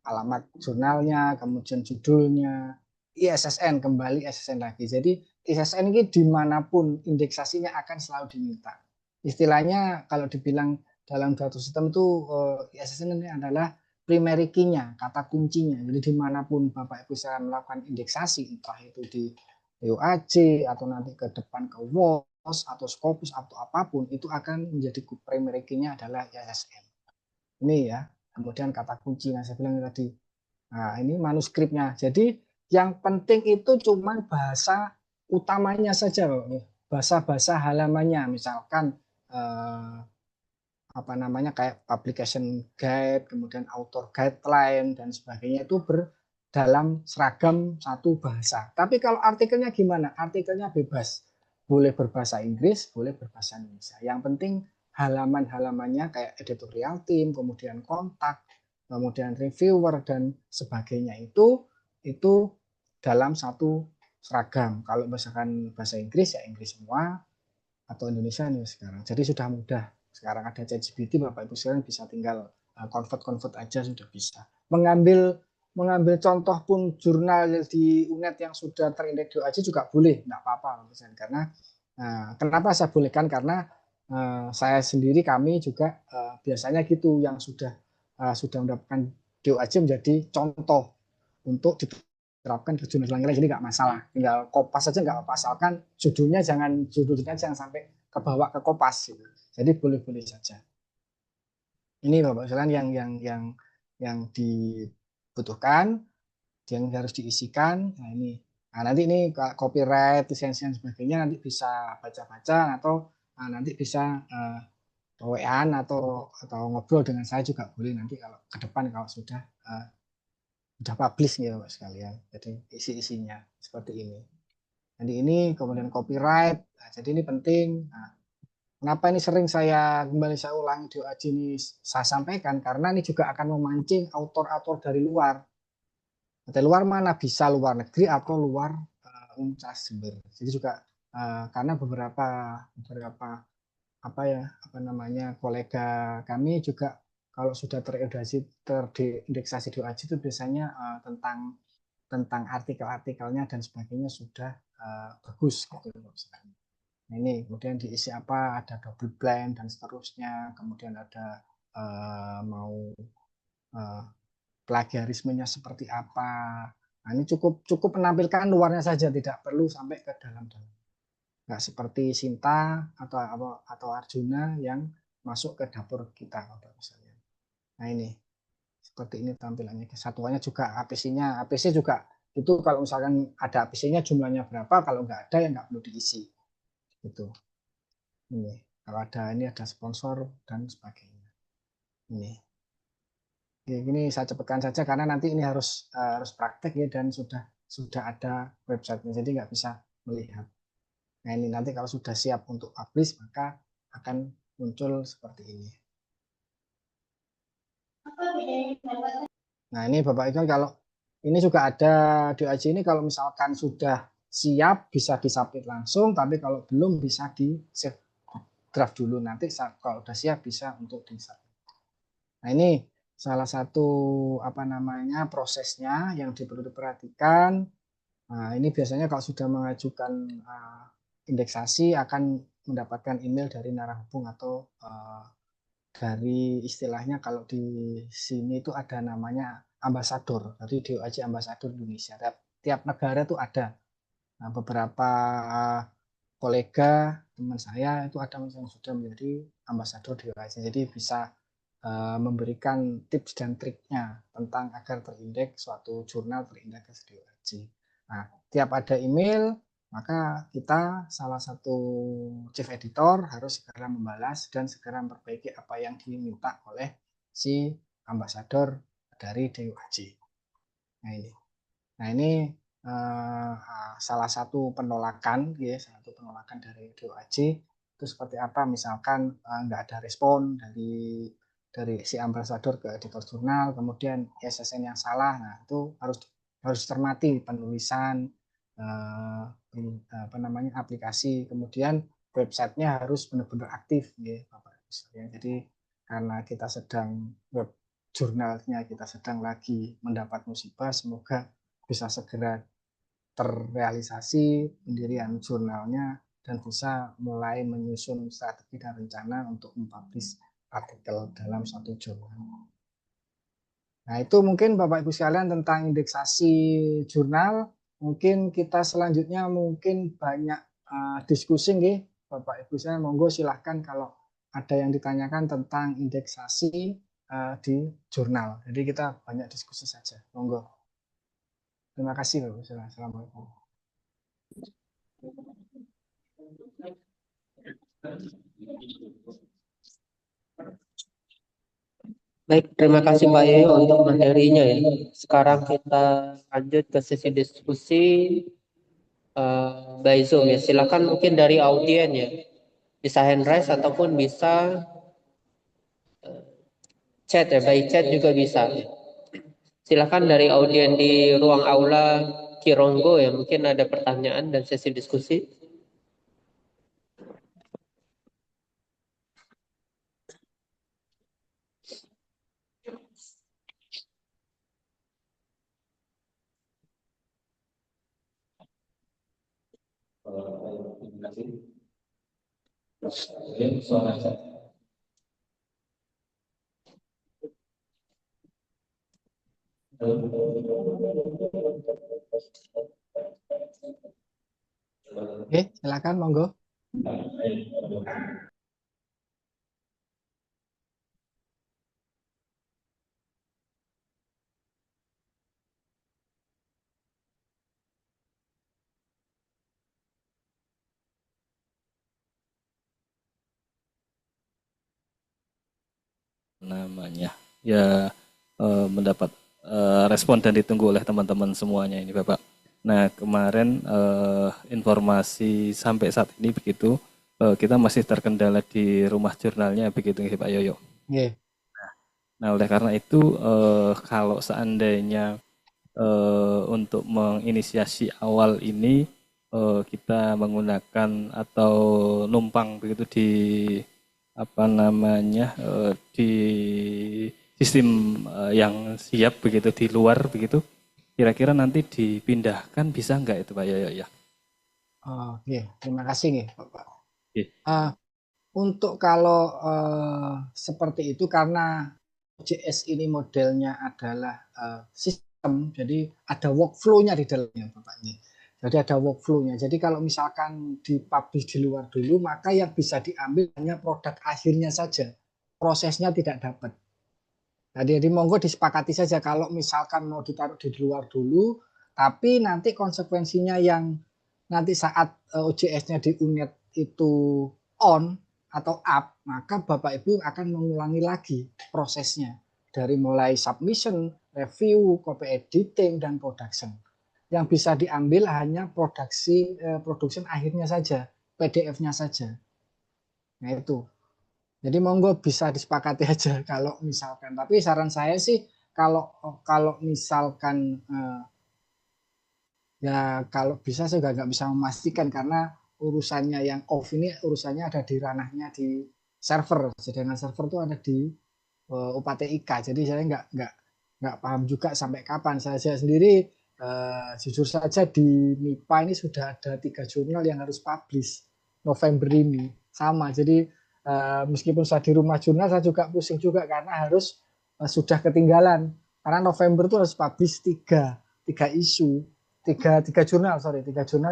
alamat jurnalnya, kemudian judulnya, ISSN, kembali ISSN lagi. Jadi ISSN ini dimanapun indeksasinya akan selalu diminta. Istilahnya kalau dibilang dalam suatu sistem itu ISSN ini adalah primary key-nya, kata kuncinya. Jadi dimanapun Bapak Ibu saya melakukan indeksasi, entah itu di DOAJ atau nanti ke depan ke WOS atau Scopus atau apapun, itu akan menjadi primary key-nya adalah ISSN. Ini ya, kemudian kata kunci yang saya bilang tadi. Nah, ini manuskripnya. Jadi yang penting itu cuma bahasa utamanya saja, bahasa-bahasa halamannya. Misalkan apa namanya kayak publication guide, kemudian author guideline dan sebagainya itu dalam seragam satu bahasa. Tapi kalau artikelnya gimana? Artikelnya bebas. Boleh berbahasa Inggris, boleh berbahasa Indonesia. Yang penting halaman-halamannya kayak editorial team, kemudian kontak, kemudian reviewer dan sebagainya itu dalam satu seragam. Kalau misalkan bahasa Inggris ya Inggris semua, atau Indonesia nih sekarang. Jadi sudah mudah. Sekarang ada ChatGPT, Bapak Ibu sekalian bisa tinggal convert aja sudah bisa. Mengambil contoh pun jurnal di UNED yang sudah terindeks DOAJ juga boleh, enggak apa-apa karena kenapa saya bolehkan, karena saya sendiri, kami juga biasanya gitu yang sudah mendapatkan DOAJ menjadi contoh untuk diterapkan ke jurnal lain, jadi nggak masalah, tinggal kopas saja nggak apa-apa, asalkan judulnya jangan sampai kebawa ke kopas gitu. Jadi boleh-boleh saja. Ini Bapak sekalian yang dibutuhkan, yang harus diisikan. Nah ini, nanti ini copyright, lisensi dan sebagainya nanti bisa baca-baca, atau nanti bisa WA-an atau ngobrol dengan saya juga boleh nanti kalau ke depan kalau sudah publish ya Bapak sekalian. Jadi isi-isinya seperti ini. Jadi ini kemudian copyright. Nah, jadi ini penting. Nah, kenapa ini sering saya ulangi DOAJ ini saya sampaikan, karena ini juga akan memancing autor-autor dari luar. Dari luar mana? Bisa luar negeri atau luar Universitas Jember. Jadi juga karena beberapa kolega kami juga kalau sudah terindeksasi DOAJ itu biasanya tentang artikel-artikelnya dan sebagainya sudah bagus gitu. Nah, ini kemudian diisi apa, ada double blind dan seterusnya, kemudian ada mau plagiarismenya seperti apa. Nah, ini cukup menampilkan luarnya saja, tidak perlu sampai ke dalam-dalam. Nggak seperti Sinta atau Arjuna yang masuk ke dapur kita. Nah ini seperti ini tampilannya. Kesatuannya juga APC-nya. APC juga itu kalau misalkan ada APC-nya jumlahnya berapa, kalau nggak ada ya nggak perlu diisi. Gitu. Ini kalau ini ada sponsor dan sebagainya. Ini. Ini saya cepatkan saja karena nanti ini harus praktek ya, dan sudah ada websitenya, jadi nggak bisa melihat. Nah ini nanti kalau sudah siap untuk publish maka akan muncul seperti ini. Nah ini Bapak Ibu kalau Ini juga ada DOAJ ini kalau misalkan sudah siap bisa disubmit langsung, tapi kalau belum bisa di save draft dulu, nanti kalau udah siap bisa untuk disubmit. Nah ini salah satu apa namanya prosesnya yang perlu diperhatikan. Nah, ini biasanya kalau sudah mengajukan indeksasi akan mendapatkan email dari narahubung atau dari istilahnya kalau di sini itu ada namanya ambasador, dari DOAJ Ambasador Indonesia. Tiap negara itu ada. Nah, beberapa kolega teman saya itu ada yang sudah menjadi ambasador DOAJ. Jadi bisa memberikan tips dan triknya tentang agar terindeks suatu jurnal terindeks DOAJ. Nah, tiap ada email maka kita salah satu chief editor harus segera membalas dan segera memperbaiki apa yang diminta oleh si ambasador dari DOAJ. Nah ini salah satu penolakan, ya, salah satu penolakan dari DOAJ itu seperti apa? Misalkan nggak ada respon dari si ambasador ke editor jurnal, kemudian SSN yang salah, nah itu harus cermati penulisan apa namanya aplikasi, kemudian websitenya harus benar-benar aktif, ya Bapak Ibu. Jadi karena kita sedang web jurnalnya kita sedang lagi mendapat musibah, semoga bisa segera terrealisasi pendirian jurnalnya dan bisa mulai menyusun strategi dan rencana untuk mempublish artikel dalam satu jurnal. Nah, itu mungkin Bapak Ibu sekalian tentang indeksasi jurnal. Mungkin kita selanjutnya mungkin banyak diskusi nih, Bapak Ibu sekalian, monggo silahkan kalau ada yang ditanyakan tentang indeksasi di jurnal. Jadi kita banyak diskusi saja. Monggo. Terima kasih Bapak Ibu. Assalamualaikum. Baik, terima kasih Pak Yoyo untuk materinya ya. Sekarang kita lanjut ke sesi diskusi by Zoom ya. Silakan mungkin dari audien ya. Bisa hand raise ataupun bisa chat ya, by chat juga bisa. Silakan dari audien di ruang aula Kironggo ya, mungkin ada pertanyaan dan sesi diskusi. Terima kasih. Suara saya. Oke, silakan monggo. Namanya ya mendapat respon dan ditunggu oleh teman-teman semuanya ini Bapak. Nah kemarin informasi sampai saat ini begitu kita masih terkendala di rumah jurnalnya begitu Pak Yoyo. Yeah. Nah oleh karena itu kalau seandainya untuk menginisiasi awal ini kita menggunakan atau numpang begitu di apa namanya di sistem yang siap begitu di luar begitu, kira-kira nanti dipindahkan bisa nggak itu Pak Yoyo ya? Oh, yeah. Terima kasih nih Bapak. Yeah. Untuk kalau seperti itu karena OJS ini modelnya adalah sistem, jadi ada workflow-nya di dalamnya Bapak ini. Jadi ada workflow-nya. Jadi kalau misalkan dipublish di luar dulu, maka yang bisa diambil hanya produk akhirnya saja. Prosesnya tidak dapat. Jadi monggo disepakati saja kalau misalkan mau ditaruh di luar dulu, tapi nanti konsekuensinya yang nanti saat OJS-nya di UNED itu on atau up, maka Bapak Ibu akan mengulangi lagi prosesnya dari mulai submission, review, copy editing, dan production. Yang bisa diambil hanya production akhirnya saja, PDF-nya saja. Nah itu. Jadi monggo bisa disepakati aja kalau misalkan. Tapi saran saya sih kalau misalkan ya kalau bisa saya juga nggak bisa memastikan karena urusannya yang off ini urusannya ada di ranahnya di server, sedangkan server itu ada di UPTIK. Jadi saya nggak paham juga sampai kapan. Saya sendiri jujur saja di MIPA ini sudah ada 3 jurnal yang harus publish November ini sama. Jadi meskipun saya di rumah jurnal saya juga pusing juga karena harus sudah ketinggalan karena November itu harus publish 3 isu, 3 jurnal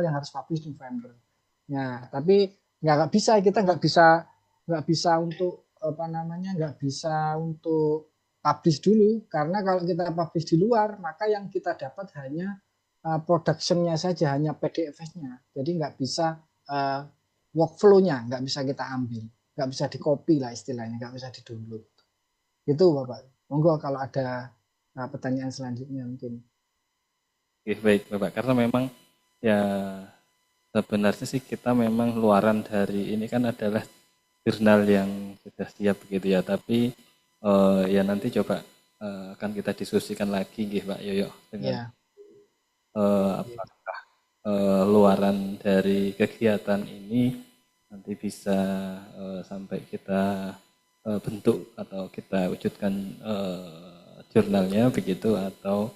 yang harus publish November. Nah, tapi nggak bisa, kita nggak bisa untuk nggak bisa untuk publish dulu karena kalau kita publish di luar maka yang kita dapat hanya production-nya saja, hanya PDF-nya. Jadi nggak bisa workflow-nya nggak bisa kita ambil, nggak bisa di copy lah istilahnya, nggak bisa di download. Itu Bapak. Monggo kalau ada pertanyaan selanjutnya mungkin. Oke, baik Bapak, karena memang ya sebenarnya sih kita memang luaran dari ini kan adalah jurnal yang sudah siap begitu ya, tapi ya nanti coba akan kita diskusikan lagi nggih Pak Yoyo dengan apakah luaran dari kegiatan ini nanti bisa sampai kita bentuk atau kita wujudkan jurnalnya begitu atau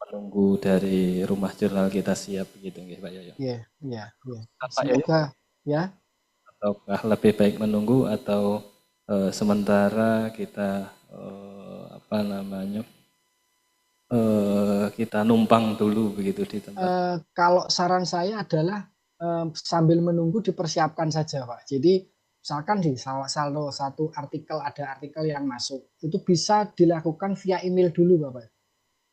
menunggu dari rumah jurnal kita siap begitu nggih Pak Yoyo. Iya. Pak Yoyo, ya. Ataukah lebih baik menunggu atau sementara kita kita numpang dulu begitu di tempat. Kalau saran saya adalah sambil menunggu dipersiapkan saja Pak. Jadi misalkan di salah satu artikel ada artikel yang masuk itu bisa dilakukan via email dulu Bapak.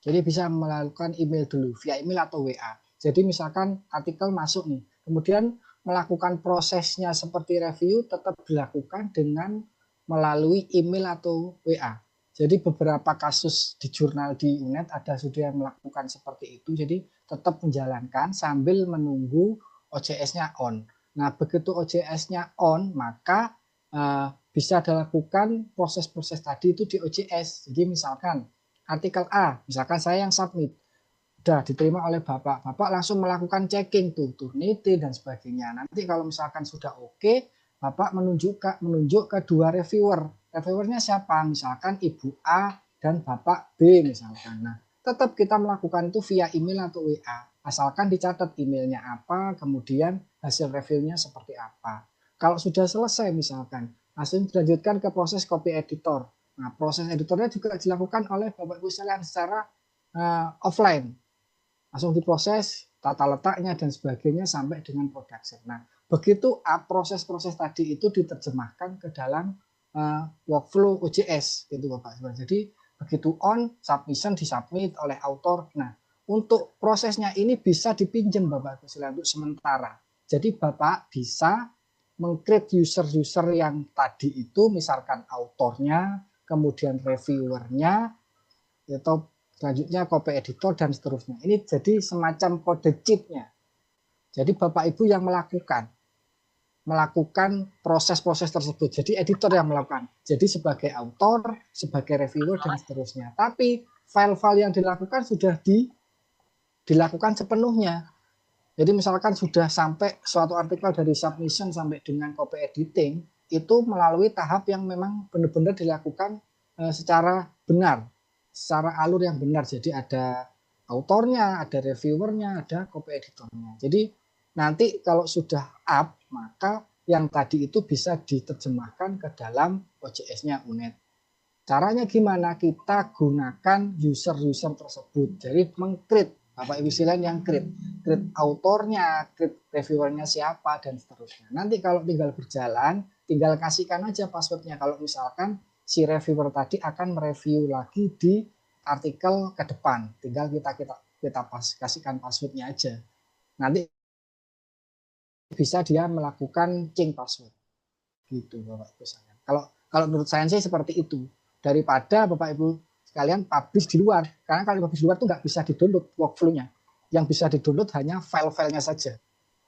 Jadi bisa melakukan email dulu via email atau WA. Jadi misalkan artikel masuk nih, kemudian melakukan prosesnya seperti review tetap dilakukan dengan melalui email atau WA. Jadi beberapa kasus di jurnal di UNED ada sudah yang melakukan seperti itu. Jadi tetap menjalankan sambil menunggu OJS-nya on. Nah begitu OJS-nya on maka bisa dilakukan proses-proses tadi itu di OJS. Jadi misalkan artikel A, misalkan saya yang submit, udah diterima oleh Bapak langsung melakukan checking tuh Turnitin dan sebagainya. Nanti kalau misalkan sudah oke, Bapak menunjuk ke 2 reviewer. Reviewernya siapa? Misalkan Ibu A dan Bapak B misalkan. Nah, tetap kita melakukan itu via email atau WA. Asalkan dicatat emailnya apa, kemudian hasil reviewnya seperti apa. Kalau sudah selesai misalkan, langsung dilanjutkan ke proses copy editor. Nah, proses editornya juga dilakukan oleh Bapak Ibu sekalian secara offline. Langsung diproses, tata letaknya dan sebagainya sampai dengan production. Nah, begitu proses-proses tadi itu diterjemahkan ke dalam workflow OJS gitu Bapak. Jadi begitu on, submission disubmit oleh author. Nah, untuk prosesnya ini bisa dipinjam Bapak Ibu sekalian untuk sementara. Jadi Bapak bisa meng-create user-user yang tadi itu misalkan autornya, kemudian reviewernya, atau selanjutnya copy editor dan seterusnya. Ini jadi semacam kode cheat-nya. Jadi Bapak Ibu yang melakukan proses-proses tersebut. Jadi editor yang melakukan. Jadi sebagai author, sebagai reviewer dan seterusnya. Tapi file-file yang dilakukan sudah dilakukan sepenuhnya. Jadi misalkan sudah sampai suatu artikel dari submission sampai dengan copy editing, itu melalui tahap yang memang benar-benar dilakukan secara benar, secara alur yang benar. Jadi ada autornya, ada reviewernya, ada copy editornya. Jadi nanti kalau sudah up, maka yang tadi itu bisa diterjemahkan ke dalam OJS-nya UNED. Caranya gimana? Kita gunakan user-user tersebut. Jadi meng-create, Bapak Ibu sekalian yang create autornya, create reviewernya siapa, dan seterusnya. Nanti kalau tinggal berjalan, tinggal kasihkan aja passwordnya. Kalau misalkan si reviewer tadi akan mereview lagi di artikel ke depan, tinggal kita kasihkan passwordnya aja. Nanti bisa dia melakukan change password gitu Bapak Ibu sekalian. Kalau menurut saya sih seperti itu, daripada Bapak Ibu sekalian publish di luar, karena kalau publish di luar itu nggak bisa di-download workflow-nya, yang bisa di-download hanya file-filenya saja.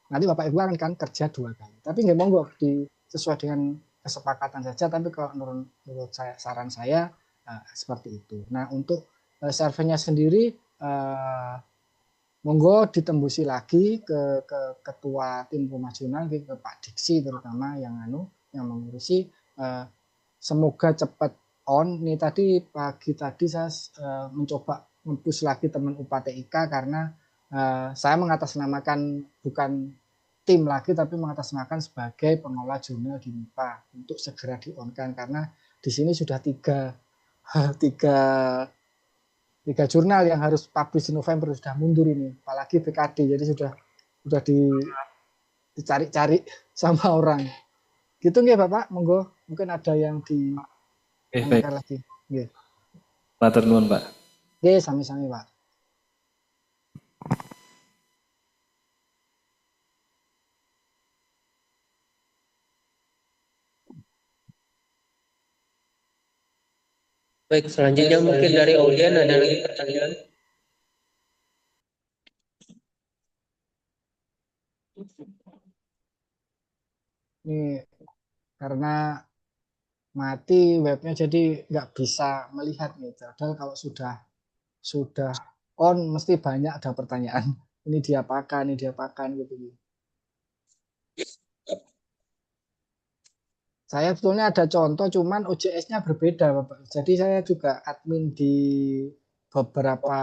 Nanti Bapak Ibu akan kerja 2 kali. Tapi nggak monggo sesuai dengan kesepakatan saja, tapi kalau menurut saya, saran saya seperti itu. Nah, untuk surveinya sendiri monggo ditembusi lagi ke ketua tim Rumah Jurnal, ke Pak Diksi terutama yang mengurusi, semoga cepat on. Ini tadi pagi tadi saya mencoba nge-push lagi teman UPA-TIK karena saya mengatasnamakan bukan tim lagi tapi mengatasnamakan sebagai pengelola jurnal di MIPA untuk segera di-on-kan, karena di sini sudah tiga jurnal yang harus publish di November sudah mundur ini, apalagi PKD, jadi sudah dicari-cari sama orang. Gitu nggih Bapak, monggo mungkin ada yang ditanyakan lagi. Nggih. Matur nuwun, Pak. Nggih, sami-sami Pak. Baik, selanjutnya mungkin dari audien ada lagi pertanyaan. Ini karena mati webnya jadi nggak bisa melihat nih. Padahal kalau sudah on mesti banyak ada pertanyaan. Ini diapakan gitu. Saya sebetulnya ada contoh, cuman OJS-nya berbeda, Bapak. Jadi saya juga admin di beberapa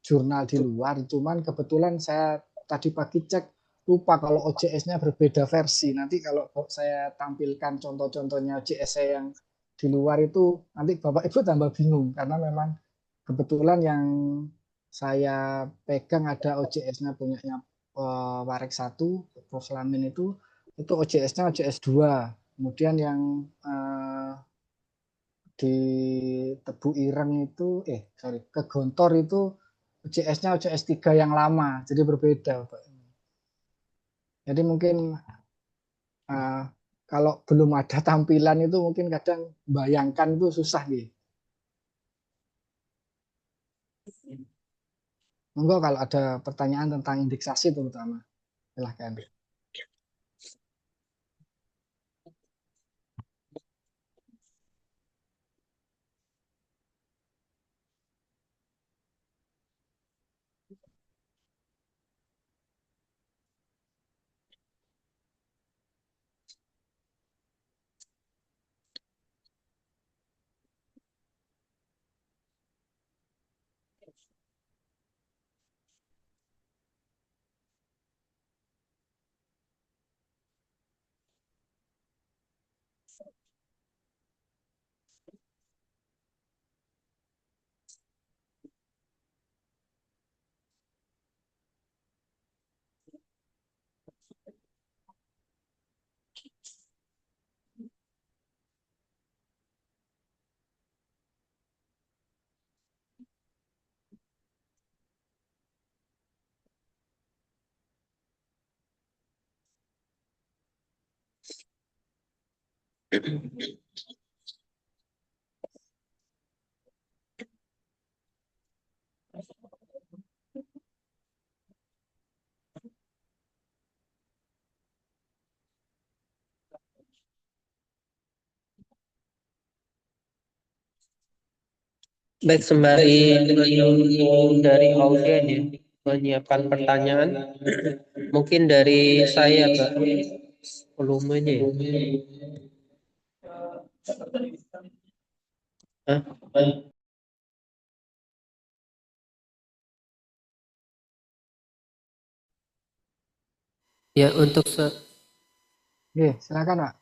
jurnal di luar, cuman kebetulan saya tadi pagi cek lupa kalau OJS-nya berbeda versi. Nanti kalau saya tampilkan contoh-contohnya OJS saya yang di luar itu, nanti Bapak Ibu tambah bingung karena memang kebetulan yang saya pegang ada OJS-nya punyanya Warek 1, Prof. Slamin itu OJS-nya OJS 2. Kemudian yang di Tebu Ireng itu, ke Gontor itu OJS-nya OJS 3 yang lama, jadi berbeda. Jadi mungkin kalau belum ada tampilan itu mungkin kadang bayangkan itu susah nih. Monggo kalau ada pertanyaan tentang indeksasi terutama, silahkan. Baik, sembari dari audien ya menyiapkan pertanyaan, mungkin dari saya Pak, volumenya ya. Hah? Ya untuk Silakan Pak.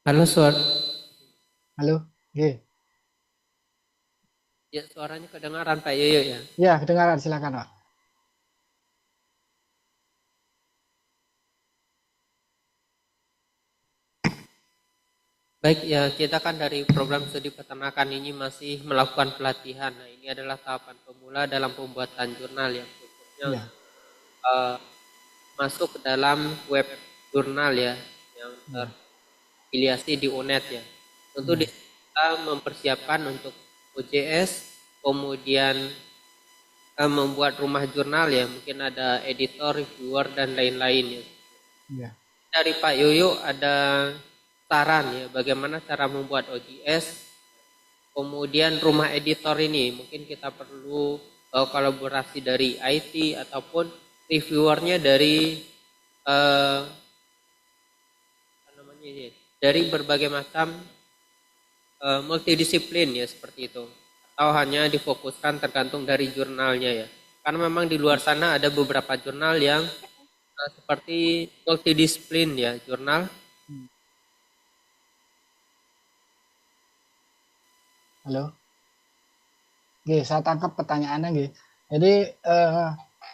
halo Halo, ya suaranya kedengaran Pak Yoyo ya. Ya, kedengaran, silakan Pak. Baik ya, kita kan dari program studi peternakan ini masih melakukan pelatihan. Nah, ini adalah tahapan pemula dalam pembuatan jurnal yang khususnya masuk ke dalam web jurnal ya yang terafiliasi di UNED ya. Tentu kita mempersiapkan untuk OJS kemudian membuat rumah jurnal ya, mungkin ada editor, reviewer dan lain-lain ya. Ya. Dari Pak Yoyo ada saran ya bagaimana cara membuat OJS. Kemudian rumah editor ini mungkin kita perlu kolaborasi dari IT ataupun reviewernya dari apa namanya ini, dari berbagai macam multidisiplin ya seperti itu. Atau hanya difokuskan tergantung dari jurnalnya ya. Karena memang di luar sana ada beberapa jurnal yang seperti multidisiplin ya, jurnal. Halo. Oke, saya tangkap pertanyaannya nggih. Jadi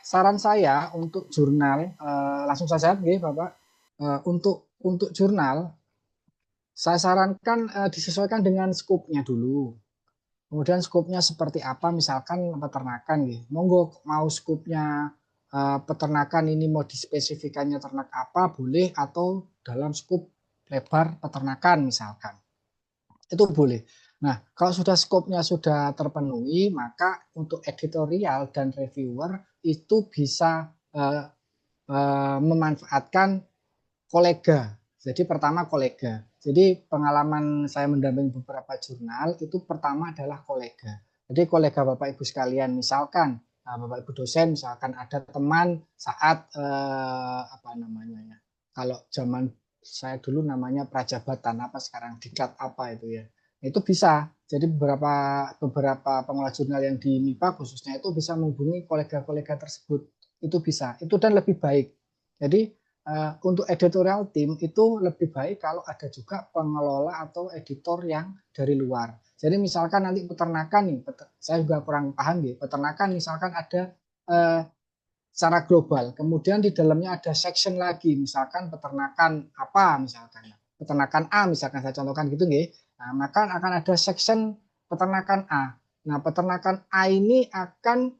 saran saya untuk jurnal langsung saja nggih Bapak. Untuk jurnal saya sarankan disesuaikan dengan skupnya dulu. Kemudian skupnya seperti apa, misalkan peternakan gitu. Monggo mau skupnya peternakan ini mau dispesifikannya ternak apa boleh, atau dalam skup lebar peternakan misalkan. Itu boleh. Nah, kalau sudah skopnya sudah terpenuhi, maka untuk editorial dan reviewer itu bisa memanfaatkan kolega. Jadi pertama kolega. Jadi pengalaman saya mendampingi beberapa jurnal itu pertama adalah kolega. Jadi kolega Bapak Ibu sekalian, misalkan Bapak Ibu dosen, misalkan ada teman saat apa namanya ya. Kalau zaman saya dulu namanya prajabatan, apa sekarang diklat apa itu ya. Itu bisa. Jadi beberapa pengelola jurnal yang di MIPA khususnya itu bisa menghubungi kolega-kolega tersebut. Itu bisa. Itu dan lebih baik. Jadi untuk editorial team itu lebih baik kalau ada juga pengelola atau editor yang dari luar. Jadi misalkan nanti peternakan nih, saya juga kurang paham nih, peternakan misalkan ada secara global, kemudian di dalamnya ada section lagi, misalkan peternakan apa, misalkan peternakan A, misalkan saya contohkan gitu nih. Nah, maka akan ada section peternakan A. Nah, peternakan A ini akan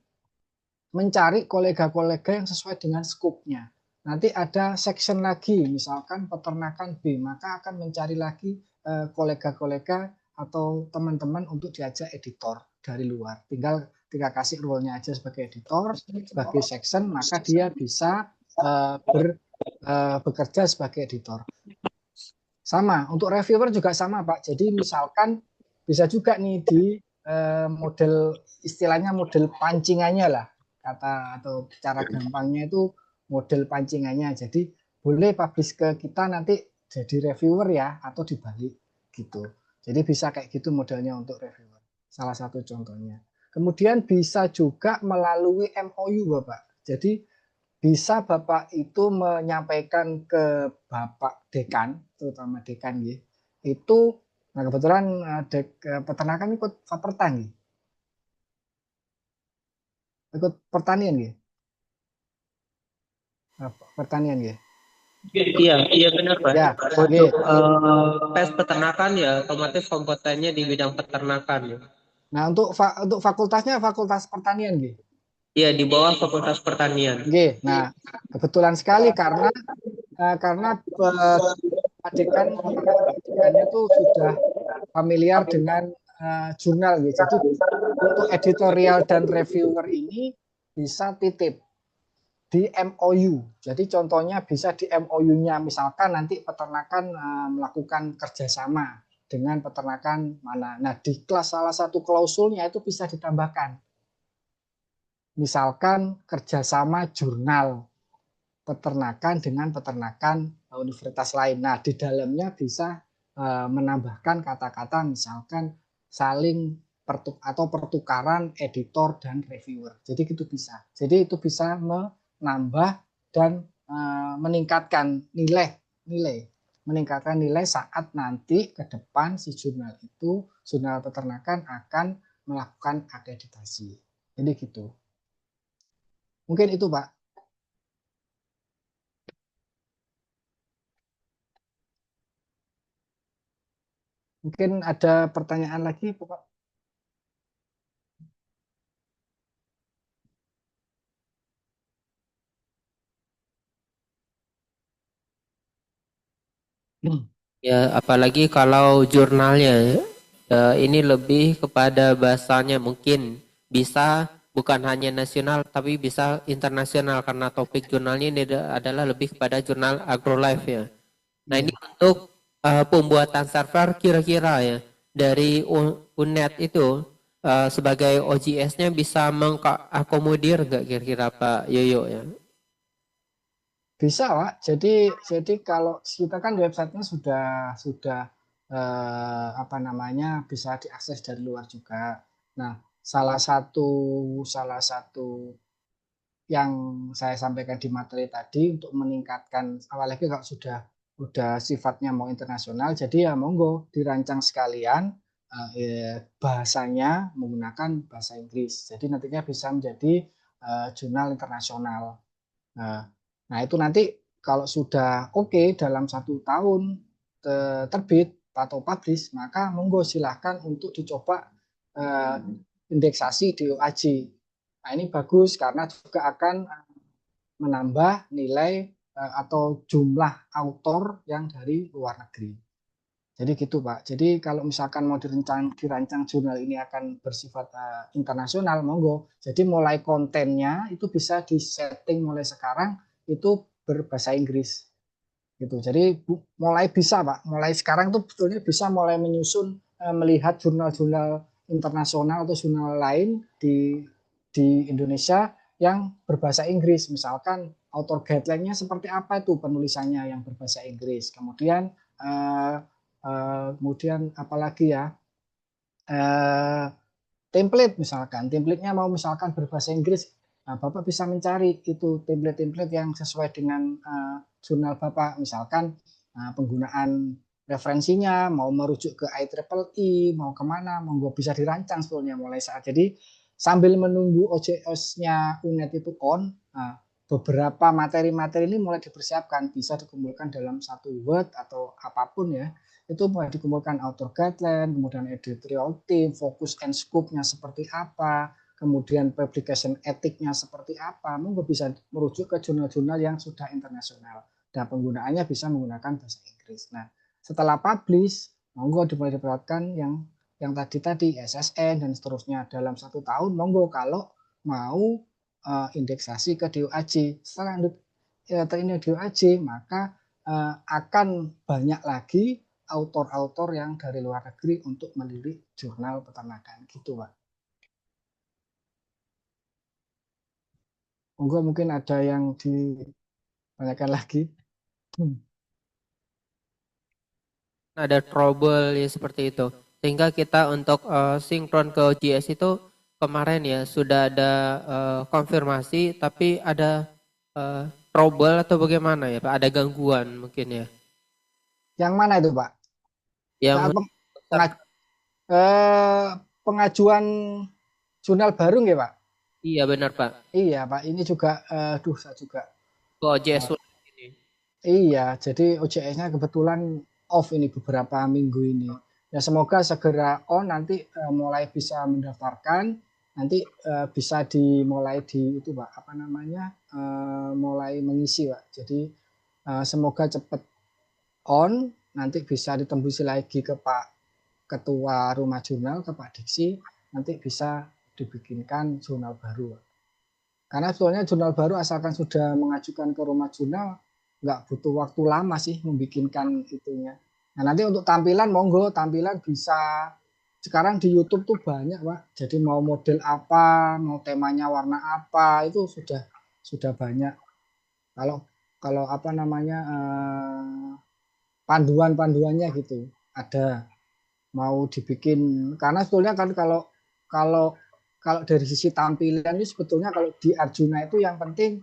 mencari kolega-kolega yang sesuai dengan skupnya. Nanti ada section lagi, misalkan peternakan B, maka akan mencari lagi kolega-kolega atau teman-teman untuk diajak editor dari luar. Tinggal kasih role-nya aja sebagai editor, sebagai section, maka dia bisa bekerja sebagai editor. Sama, untuk reviewer juga sama Pak. Jadi misalkan bisa juga nih di model, istilahnya model pancingannya lah, kata atau cara gampangnya itu model pancingannya. Jadi boleh publish ke kita nanti jadi reviewer ya, atau dibalik gitu. Jadi bisa kayak gitu modelnya untuk reviewer. Salah satu contohnya. Kemudian bisa juga melalui MOU Bapak. Jadi bisa Bapak itu menyampaikan ke Bapak Dekan, terutama Dekan ya. Itu nah kebetulan peternakan ikut Faperta nggih. Ikut pertanian nggih. Pertanian nggih. Iya benar Pak. Ya, Untuk PES peternakan ya otomatis kompetennya di bidang peternakan ya. Nah, untuk fakultasnya fakultas pertanian nggih. Iya di bawah Fakultas Pertanian. Nggih. Nah, kebetulan sekali karena dekannya tuh sudah familiar dengan jurnal gitu. Jadi untuk editorial dan reviewer ini bisa titip di MOU. Jadi contohnya bisa di MOU-nya, misalkan nanti peternakan melakukan kerjasama dengan peternakan mana. Nah, di kelas salah satu klausulnya itu bisa ditambahkan. Misalkan kerjasama jurnal peternakan dengan peternakan universitas lain. Nah, di dalamnya bisa menambahkan kata-kata misalkan saling pertukaran editor dan reviewer. Jadi itu bisa. Jadi itu bisa menambah dan meningkatkan nilai saat nanti ke depan si jurnal itu, jurnal peternakan akan melakukan akreditasi. Jadi gitu. Mungkin itu Pak. Mungkin ada pertanyaan lagi Pak. Ya apalagi kalau jurnalnya Ini lebih kepada bahasanya, mungkin bisa bukan hanya nasional tapi bisa internasional karena topik jurnalnya ini adalah lebih kepada jurnal AgroLife ya. Nah ini Iya. untuk pembuatan server kira-kira ya dari UNED itu sebagai OJS-nya bisa mengakomodir nggak kira-kira Pak Yoyo ya? Bisa, Pak. Jadi kalau kita kan websitenya sudah apa namanya bisa diakses dari luar juga. Nah, salah satu yang saya sampaikan di materi tadi untuk meningkatkan, apalagi kalau sudah sifatnya mau internasional, jadi ya monggo dirancang sekalian bahasanya menggunakan bahasa Inggris. Jadi nantinya bisa menjadi jurnal internasional. Nah, itu nanti kalau sudah oke dalam 1 tahun terbit atau publish, maka monggo silahkan untuk dicoba eh, indeksasi di OAJ. Nah, ini bagus karena juga akan menambah nilai atau jumlah autor yang dari luar negeri. Jadi gitu Pak. Jadi kalau misalkan mau dirancang jurnal ini akan bersifat internasional, monggo. Jadi mulai kontennya itu bisa disetting mulai sekarang itu berbahasa Inggris gitu. Jadi mulai bisa Pak. Mulai sekarang tuh betulnya bisa mulai menyusun melihat jurnal-jurnal internasional atau jurnal lain di Indonesia yang berbahasa Inggris. Misalkan author guideline-nya seperti apa itu penulisannya yang berbahasa Inggris. Kemudian apalagi ya template misalkan, template-nya mau misalkan berbahasa Inggris, nah, Bapak bisa mencari itu template-template yang sesuai dengan jurnal Bapak, misalkan penggunaan referensinya, mau merujuk ke IEEE, mau kemana, monggo bisa dirancang sebetulnya mulai saat. Jadi sambil menunggu OJS-nya UNED itu beberapa materi-materi ini mulai dipersiapkan, bisa dikumpulkan dalam satu Word atau apapun ya, itu mulai dikumpulkan author guideline, kemudian editorial team, focus and scope-nya seperti apa, kemudian publication etiknya seperti apa, monggo bisa merujuk ke jurnal-jurnal yang sudah internasional dan penggunaannya bisa menggunakan bahasa Inggris. Nah, setelah publish, monggo dimulai diperhatikan yang tadi SSN dan seterusnya dalam 1 tahun, monggo kalau mau indeksasi ke DOAJ. Setelah terindex DOAJ, maka akan banyak lagi autor-autor yang dari luar negeri untuk melirik jurnal peternakan gitu Pak. Monggo mungkin ada yang ditanyakan lagi. Ada trouble ya seperti itu. Sehingga kita untuk sinkron ke OJS itu kemarin ya sudah ada konfirmasi tapi ada trouble atau bagaimana ya Pak? Ada gangguan mungkin ya. Yang mana itu Pak? Yang pengajuan jurnal baru nggak Pak? iya benar Pak. Iya Pak, ini juga saya juga Ke OJS ini. iya, jadi OJS-nya kebetulan off ini beberapa minggu ini. Ya semoga segera on nanti mulai bisa mendaftarkan, nanti bisa dimulai di itu Pak, apa namanya? Mulai mengisi Pak. Jadi semoga cepat on, nanti bisa ditembusi lagi ke Pak Ketua Rumah Jurnal, ke Pak Diksi, nanti bisa dibikinkan jurnal baru Pak. Karena sebetulnya jurnal baru asalkan sudah mengajukan ke Rumah Jurnal nggak butuh waktu lama sih membikinkan itunya. Nah nanti untuk tampilan monggo, tampilan bisa sekarang di YouTube tuh banyak Pak. Jadi mau model apa, mau temanya warna apa itu sudah banyak. Kalau kalau apa namanya panduan-panduannya gitu ada mau dibikin karena sebetulnya kan kalau kalau dari sisi tampilan itu sebetulnya kalau di Arjuna itu yang penting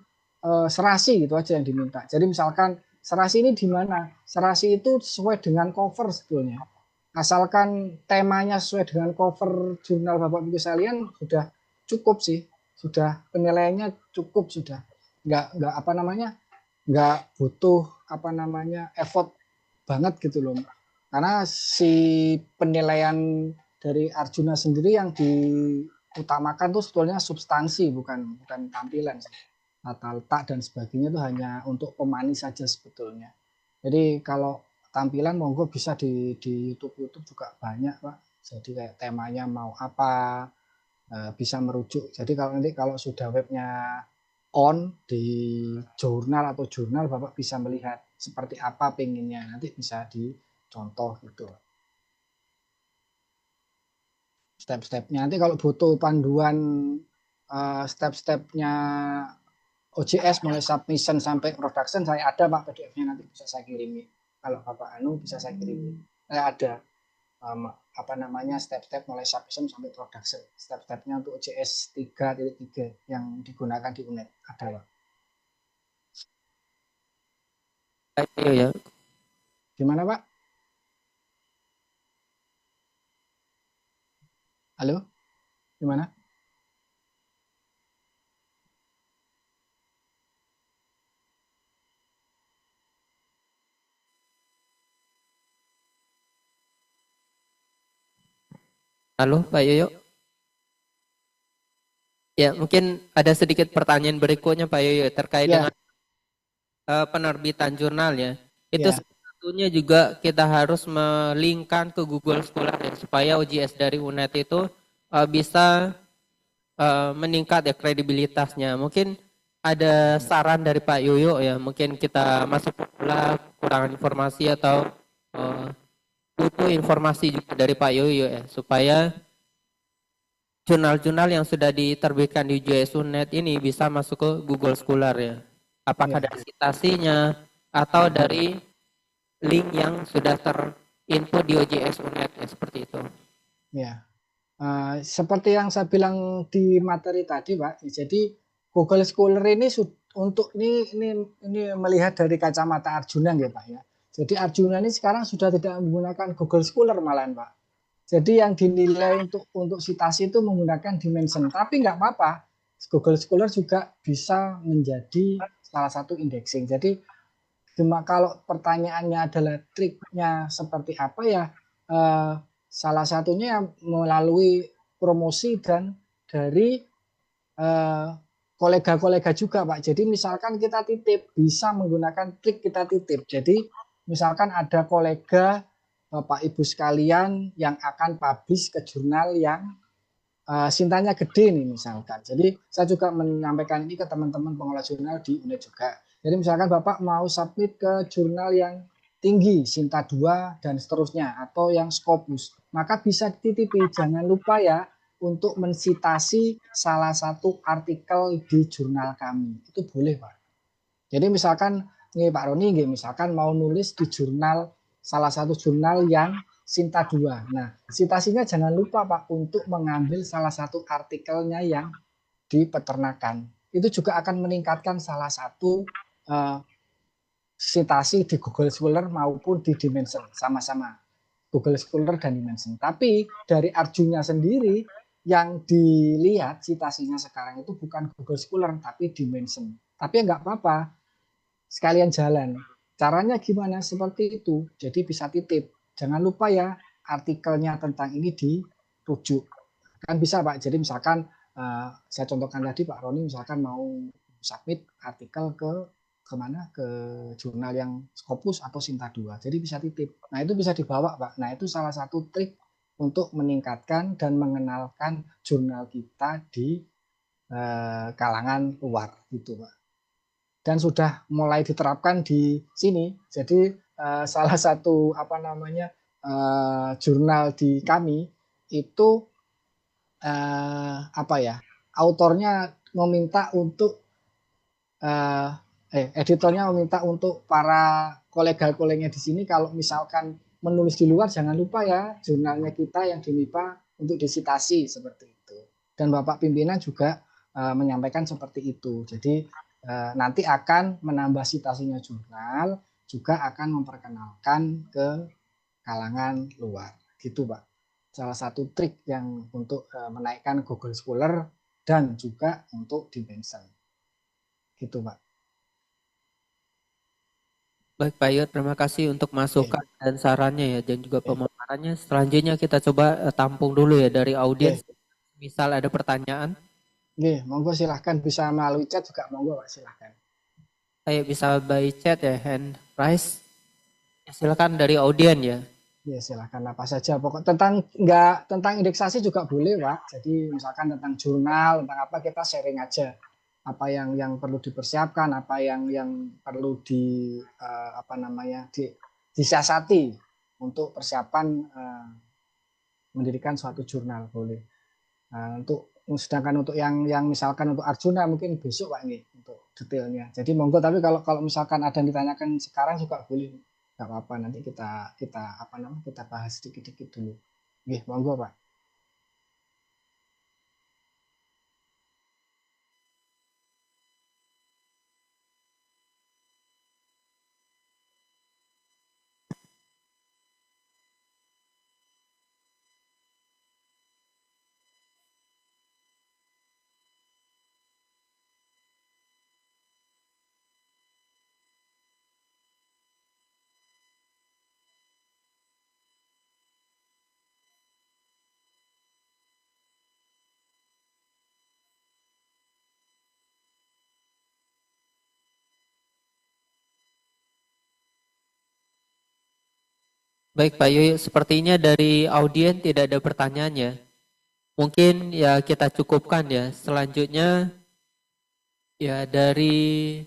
serasi gitu aja yang diminta. Jadi misalkan serasi ini di mana? Serasi itu sesuai dengan cover sebetulnya. Asalkan temanya sesuai dengan cover jurnal Bapak Ibu sekalian sudah cukup sih. Sudah penilaiannya cukup sudah. Nggak apa namanya? Nggak butuh apa namanya? Effort banget gitu loh. Karena si penilaian dari Arjuna sendiri yang diutamakan tuh sebetulnya substansi bukan tampilan. Tata letak dan sebagainya itu hanya untuk pemanis saja sebetulnya. Jadi kalau tampilan monggo bisa di YouTube juga banyak Pak. Jadi kayak temanya mau apa, bisa merujuk. Jadi kalau sudah webnya on di jurnal atau jurnal, Bapak bisa melihat seperti apa pengennya, nanti bisa dicontoh gitu. Step-stepnya nanti kalau butuh panduan step-stepnya OJS mulai submission sampai production, saya ada Pak PDF-nya, nanti bisa saya kirimi. Kalau Bapak bisa saya kirimi. Saya ada apa namanya step-step mulai submission sampai production. Step-stepnya untuk OJS 3.3 yang digunakan di UNED ada Pak. Ayo ya. Gimana Pak? Halo? Gimana? Halo Pak Yoyo. Ya, mungkin ada sedikit pertanyaan berikutnya Pak Yoyo terkait Ya. dengan penerbitan jurnal ya. Itu Ya. satunya juga kita harus melingkan ke Google Scholar ya, supaya OJS dari UNED itu bisa meningkat ya kredibilitasnya. Mungkin ada saran dari Pak Yoyo ya, mungkin kita masuk pula kurang informasi atau butuh informasi juga dari Pak Yoyo ya, supaya jurnal-jurnal yang sudah diterbitkan di OJS UNED ini bisa masuk ke Google Scholar ya. Apakah Ya. dari citasinya atau dari link yang sudah terinput di OJS UNED ya, seperti itu. Ya. Seperti yang saya bilang di materi tadi, Pak. Jadi Google Scholar ini untuk ini melihat dari kacamata Arjuna ya, Pak ya. Jadi Arjuna ini sekarang sudah tidak menggunakan Google Scholar malahan, Pak. Jadi yang dinilai untuk citasi itu menggunakan dimension, tapi nggak apa-apa. Google Scholar juga bisa menjadi salah satu indexing. Jadi cuma kalau pertanyaannya adalah triknya seperti apa ya, salah satunya melalui promosi dan dari kolega-kolega juga Pak. Jadi misalkan kita titip, bisa menggunakan trik kita titip. Jadi misalkan ada kolega Bapak Ibu sekalian yang akan publish ke jurnal yang sintanya gede nih misalkan. Jadi saya juga menyampaikan ini ke teman-teman pengelola jurnal di UNED juga. Jadi misalkan Bapak mau submit ke jurnal yang tinggi, Sinta 2 dan seterusnya, atau yang Scopus, maka bisa dititipi. Jangan lupa ya untuk mensitasi salah satu artikel di jurnal kami. Itu boleh Pak. Jadi misalkan nih Pak Roni, misalkan mau nulis di jurnal, salah satu jurnal yang Sinta 2. Nah, citasinya jangan lupa Pak untuk mengambil salah satu artikelnya yang di peternakan. Itu juga akan meningkatkan salah satu citasi di Google Scholar maupun di Dimension, sama-sama Google Scholar dan Dimension. Tapi dari Arjuna sendiri yang dilihat citasinya sekarang itu bukan Google Scholar tapi Dimension. Tapi nggak apa-apa, sekalian jalan. Caranya gimana? Seperti itu. Jadi bisa titip. Jangan lupa ya artikelnya tentang ini dirujuk. Kan bisa Pak. Jadi misalkan saya contohkan tadi Pak Roni misalkan mau submit artikel kemana, ke jurnal yang Scopus atau Sinta 2. Jadi bisa titip. Nah itu bisa dibawa Pak. Nah itu salah satu trik untuk meningkatkan dan mengenalkan jurnal kita di kalangan luar gitu Pak. Dan sudah mulai diterapkan di sini. Jadi salah satu jurnal di kami itu autornya meminta untuk editornya meminta untuk para kolega-koleganya di sini kalau misalkan menulis di luar jangan lupa ya jurnalnya kita yang di MIPA untuk disitasi seperti itu. Dan Bapak pimpinan juga menyampaikan seperti itu. Jadi nanti akan menambah citasinya jurnal, juga akan memperkenalkan ke kalangan luar. Gitu Pak. Salah satu trik yang untuk menaikkan Google Scholar dan juga untuk Dimension. Gitu Pak. Baik Pak Yo, terima kasih untuk masukan dan sarannya ya, dan juga pemaparannya. Selanjutnya kita coba tampung dulu ya dari audiens. Misal ada pertanyaan. Monggo silahkan, bisa melalui chat juga monggo Pak, silahkan. Ayo bisa by chat ya, hand raise. Ya, silakan dari audiens ya. Ya silahkan apa saja. Pokok tentang nggak tentang indeksasi juga boleh, Pak. Jadi misalkan tentang jurnal, tentang apa kita sharing aja. Apa yang perlu dipersiapkan, apa yang perlu apa namanya disiasati untuk persiapan mendirikan suatu jurnal boleh. Nah, sedangkan untuk yang misalkan untuk Arjuna mungkin besok Pak ini untuk detailnya. Jadi monggo, tapi kalau kalau misalkan ada yang ditanyakan sekarang juga boleh, nggak apa-apa, nanti kita kita apa namanya kita bahas sedikit-sedikit dulu. Oke, monggo Pak. Baik Pak Yoyo, sepertinya dari audien tidak ada pertanyaan ya. Mungkin ya kita cukupkan ya. Selanjutnya ya dari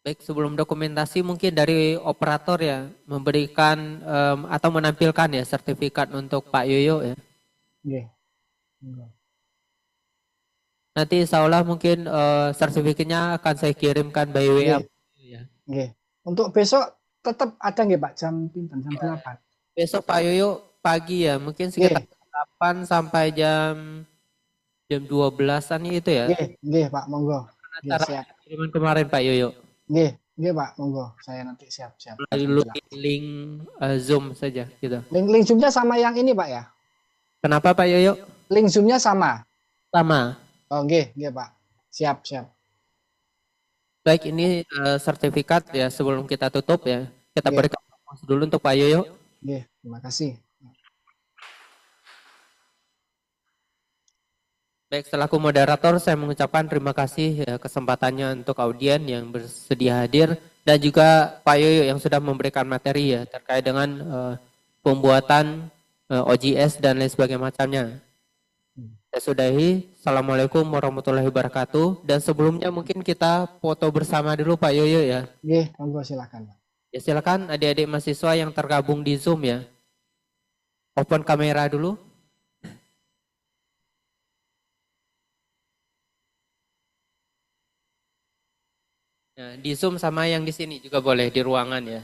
baik sebelum dokumentasi mungkin dari operator ya memberikan atau menampilkan ya sertifikat untuk Pak Yoyo ya. Oke, monggo. Nanti insya Allah mungkin sertifikatnya akan saya kirimkan by WA. Oke, oke. Untuk besok tetap ada nggak Pak jam pinten jam 8? Besok Pak Yoyo pagi ya, mungkin sekitar Oke, 8 sampai jam 12-an itu ya. oke, oke Pak, monggo. Oke, Acara siap. kiriman kemarin Pak Yoyo. Oke, oke Pak, monggo. Saya nanti siap-siap jam Melalui 8. link Zoom saja gitu. Link Zoom-nya sama yang ini Pak ya? Kenapa Pak Yoyo? Link Zoom-nya sama. Sama. Oh, oke, oke Pak. Siap, siap. Baik, ini sertifikat ya sebelum kita tutup ya. Kita Oke, berikan dulu untuk Pak Yoyo. oke, terima kasih. Baik, selaku moderator saya mengucapkan terima kasih ya, kesempatannya untuk audien yang bersedia hadir dan juga Pak Yoyo yang sudah memberikan materi ya terkait dengan pembuatan OJS dan lain sebagainya macamnya. Saya sudahi. Assalamualaikum warahmatullahi wabarakatuh. Dan sebelumnya mungkin kita foto bersama dulu Pak Yoyo ya. Oke, monggo silakan Pak. Ya silakan adik-adik mahasiswa yang tergabung di Zoom ya. Open kamera dulu. Nah, di Zoom sama yang di sini juga boleh di ruangan ya.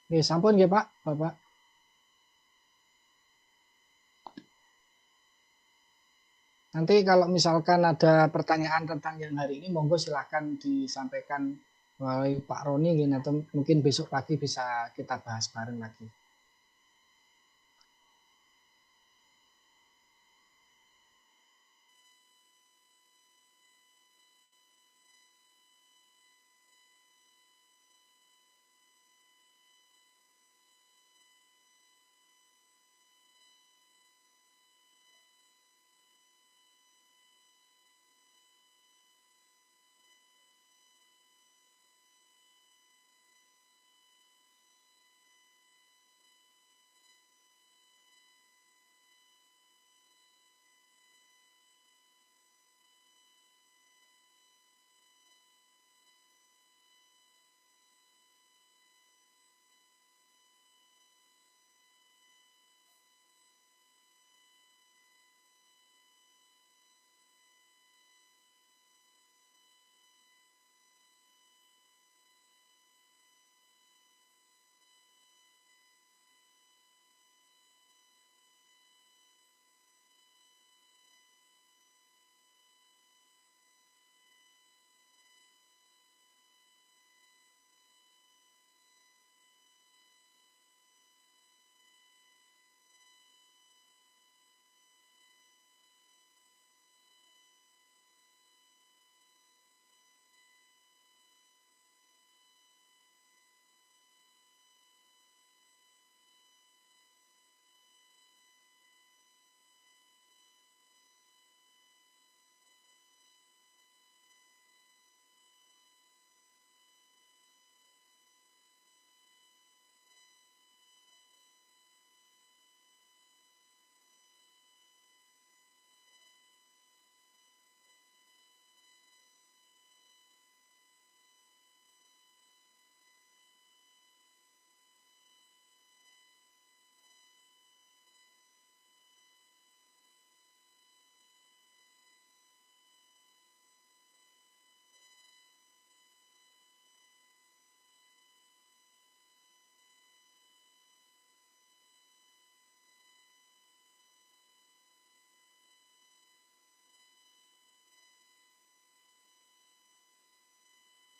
Oke, sampun ya Pak, Bapak. Nanti kalau misalkan ada pertanyaan tentang yang hari ini, monggo silahkan disampaikan melalui Pak Roni, atau mungkin besok pagi bisa kita bahas bareng lagi.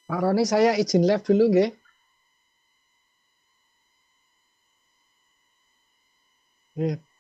Pak Roni, saya izin live dulu nggih. Nggih.